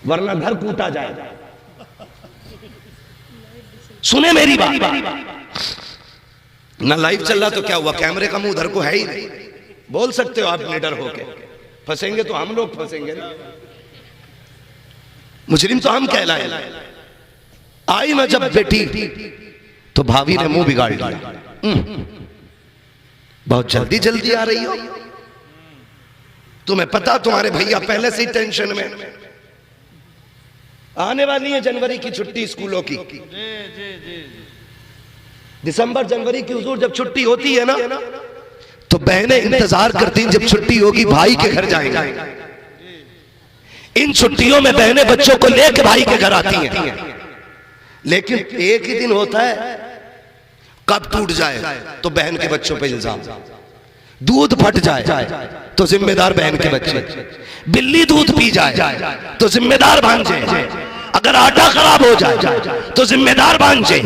वरना घर कूटा जाएगा। सुने मेरी बात, ना लाइव चल रहा तो क्या हुआ, कैमरे का मुंह उधर को है ही नहीं, बोल सकते हो आप निडर होके, फंसेंगे तो हम लोग फंसेंगे ना, मुजरिम तो हम कहलाए। आई ना जब बेटी तो भाभी ने मुंह बिगाड़ दिया, बहुत जल्दी जल्दी आ रही हो, तुम्हें पता तुम्हारे भैया पहले से ही टेंशन में, आने वाली है जनवरी की छुट्टी स्कूलों की, दिसंबर जनवरी की हुजूर जब छुट्टी होती है ना तो बहनें इंतजार करती हैं जब छुट्टी होगी भाई के घर जाएंगे। इन छुट्टियों में बहनें बच्चों को लेकर भाई के घर आती हैं, लेकिन एक ही दिन होता है कब टूट जाए तो बहन के बच्चों पे इल्जाम, दूध फट जाए तो जिम्मेदार बहन के बच्चे, बिल्ली दूध पी जाए तो जिम्मेदार भांजे, अगर आटा खराब हो जाए तो जिम्मेदार भांजे,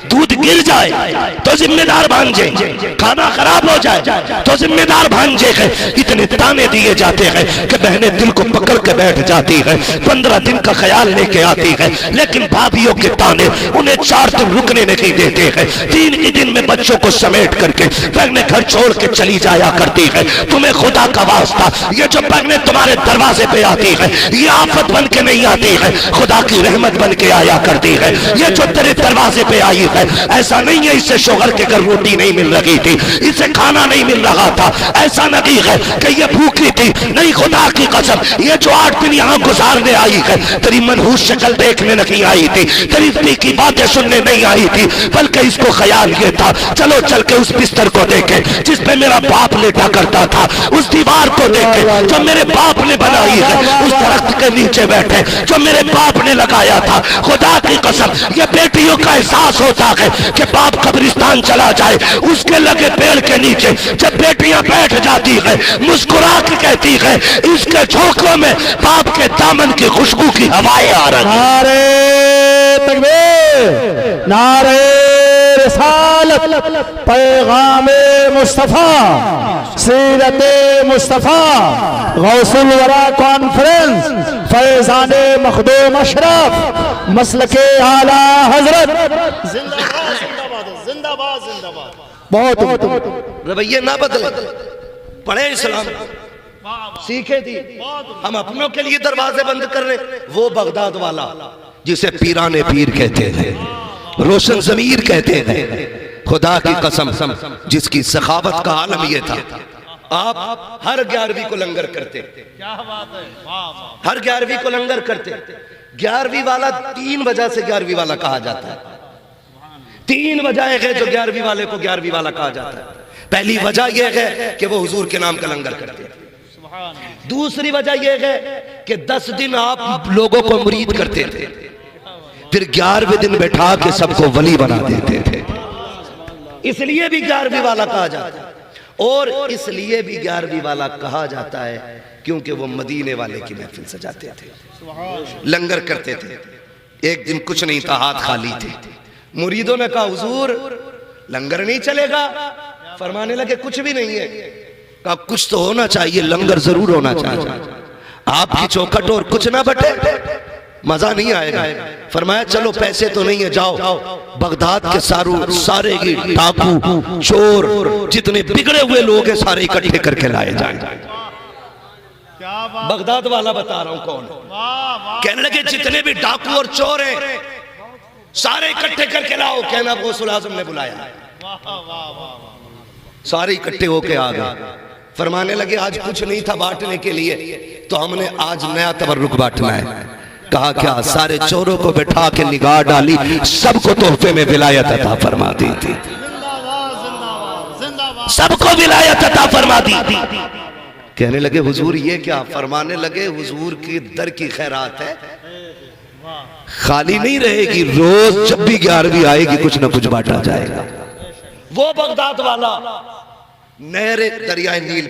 दूध गिर जाए तो जिम्मेदार भांजे, खाना खराब हो जाए तो जिम्मेदार भांजे है। इतने ताने दिए जाते हैं कि बहनें दिल को पकड़ के बैठ जाती है, 15 दिन का ख्याल लेके आती है, लेकिन भाभियों के ताने उन्हें 4 दिन रुकने नहीं देते हैं। 3 ही दिन में बच्चों को समेट करके बहनें घर छोड़ के चली जाया करती है। तुम्हें खुदा का वास्ता, ये जो बहनें तुम्हारे दरवाजे पे आती है ये आफत बन के नहीं आती है, खुदा की रहमत बन के आया करती है। ये जो तेरे दरवाजे पे आई है ऐसा नहीं है इससे शोहर के घर रोटी नहीं मिल रही थी, इसे खाना नहीं मिल रहा था, ऐसा नहीं है कि ये भूखी थी, नहीं खुदा की कसम ये जो 8 दिन यहाँ गुजारने आई है तेरी मनहूस शक्ल देखने नहीं आई थी, तेरी दिल की बातें सुनने नहीं आई थी, बल्कि इसको ख्याल ये था चलो चल के उस बिस्तर को देखे जिस पे मेरा बाप लेटा करता था, उस दीवार को देखे जो मेरे बाप ने बनाई है, उस दरख्त के नीचे बैठे जो मेरे बाप ने लगाया था। खुदा की कसम ये बेटियों का एहसास होता है कि बाप कब्रिस्तान चला जाए उसके लगे पेड़ के नीचे जब बेटियां बैठ जाती है मुस्कुरा के कहती है इसके झोंकों में बाप के दामन की खुशबू की हवाएं आ रही। नारे तकबीर, नारे रिसालत, पैगामे मुस्तफा, सीरते मुस्तफा, गौसुल वरा कॉन्फ्रेंस, फैजाने मखदूम अशरफ, मसलके आला हजरत, जिंदाबाद जिंदाबाद। बहुत रवैये ना बदले, पढ़े इस्लाम, सीखे थी, हम अपनों के लिए दरवाजे बंद कर रहे। वो बगदाद वाला जिसे पीराने पीर कहते थे, रोशन जमीर कहते थे, खुदा की कसम जिसकी सखावत का आलम यह था, आप हर 11वीं को लंगर करते, क्या बात है, हर 11वीं को लंगर करते। 11वीं वाला 3 वजह से 11वीं वाला कहा जाता है, 3 वजह है जो 11वीं वाले को 11वीं वाला कहा जाता है। पहली वजह यह है कि वो हुजूर के नाम का लंगर करते हैं, दूसरी वजह यह है कि 10 दिन आप लोगों को मुरीद करते थे, फिर 11वें दिन बैठा के सबको वली बना देते थे, इसलिए भी 11वीं वाला कहा जाता है। और इसलिए भी 11वीं वाला कहा जाता है क्योंकि वो मदीने वाले की महफिल सजाते थे, लंगर करते थे। एक दिन कुछ नहीं था, हाथ खाली थे, मुरीदों ने कहा हुजूर लंगर नहीं चलेगा, फरमाने लगे कुछ भी नहीं है, कहा कुछ तो होना चाहिए, लंगर जरूर होना चाहिए, आपकी चौखट और कुछ ना बटे मजा नहीं आएगा। फरमाया चलो पैसे तो नहीं है, जाओ बगदाद के सारे डाकू चोर जितने बिगड़े हुए लोग हैं सारे इकट्ठे करके लाए जाए। बगदाद वाला बता रहा हूं कौन, कहने लगे जितने भी डाकू और चोर हैं सारे इकट्ठे करके लाओ। कहना गौसुल आजम ने बुलाया, सारे इकट्ठे होके आ गए। फरमाने लगे आज कुछ नहीं था बांटने के लिए, तो हमने आज नया तबर्रुक बांटना है। कहा क्या? सारे चोरों को बैठा के निगाह डाली, सबको तोहफे में विलायत अता फरमा दी थी, सबको विलायत अता फरमा दी थी। कहने लगे हुजूर ये क्या? फरमाने लगे हुजूर की दर की खैरात है, खाली नहीं रहेगी, रोज जब भी 11वीं आएगी कुछ ना कुछ बांटा जाएगा। वो बगदाद वाला नहरे दरियाए नील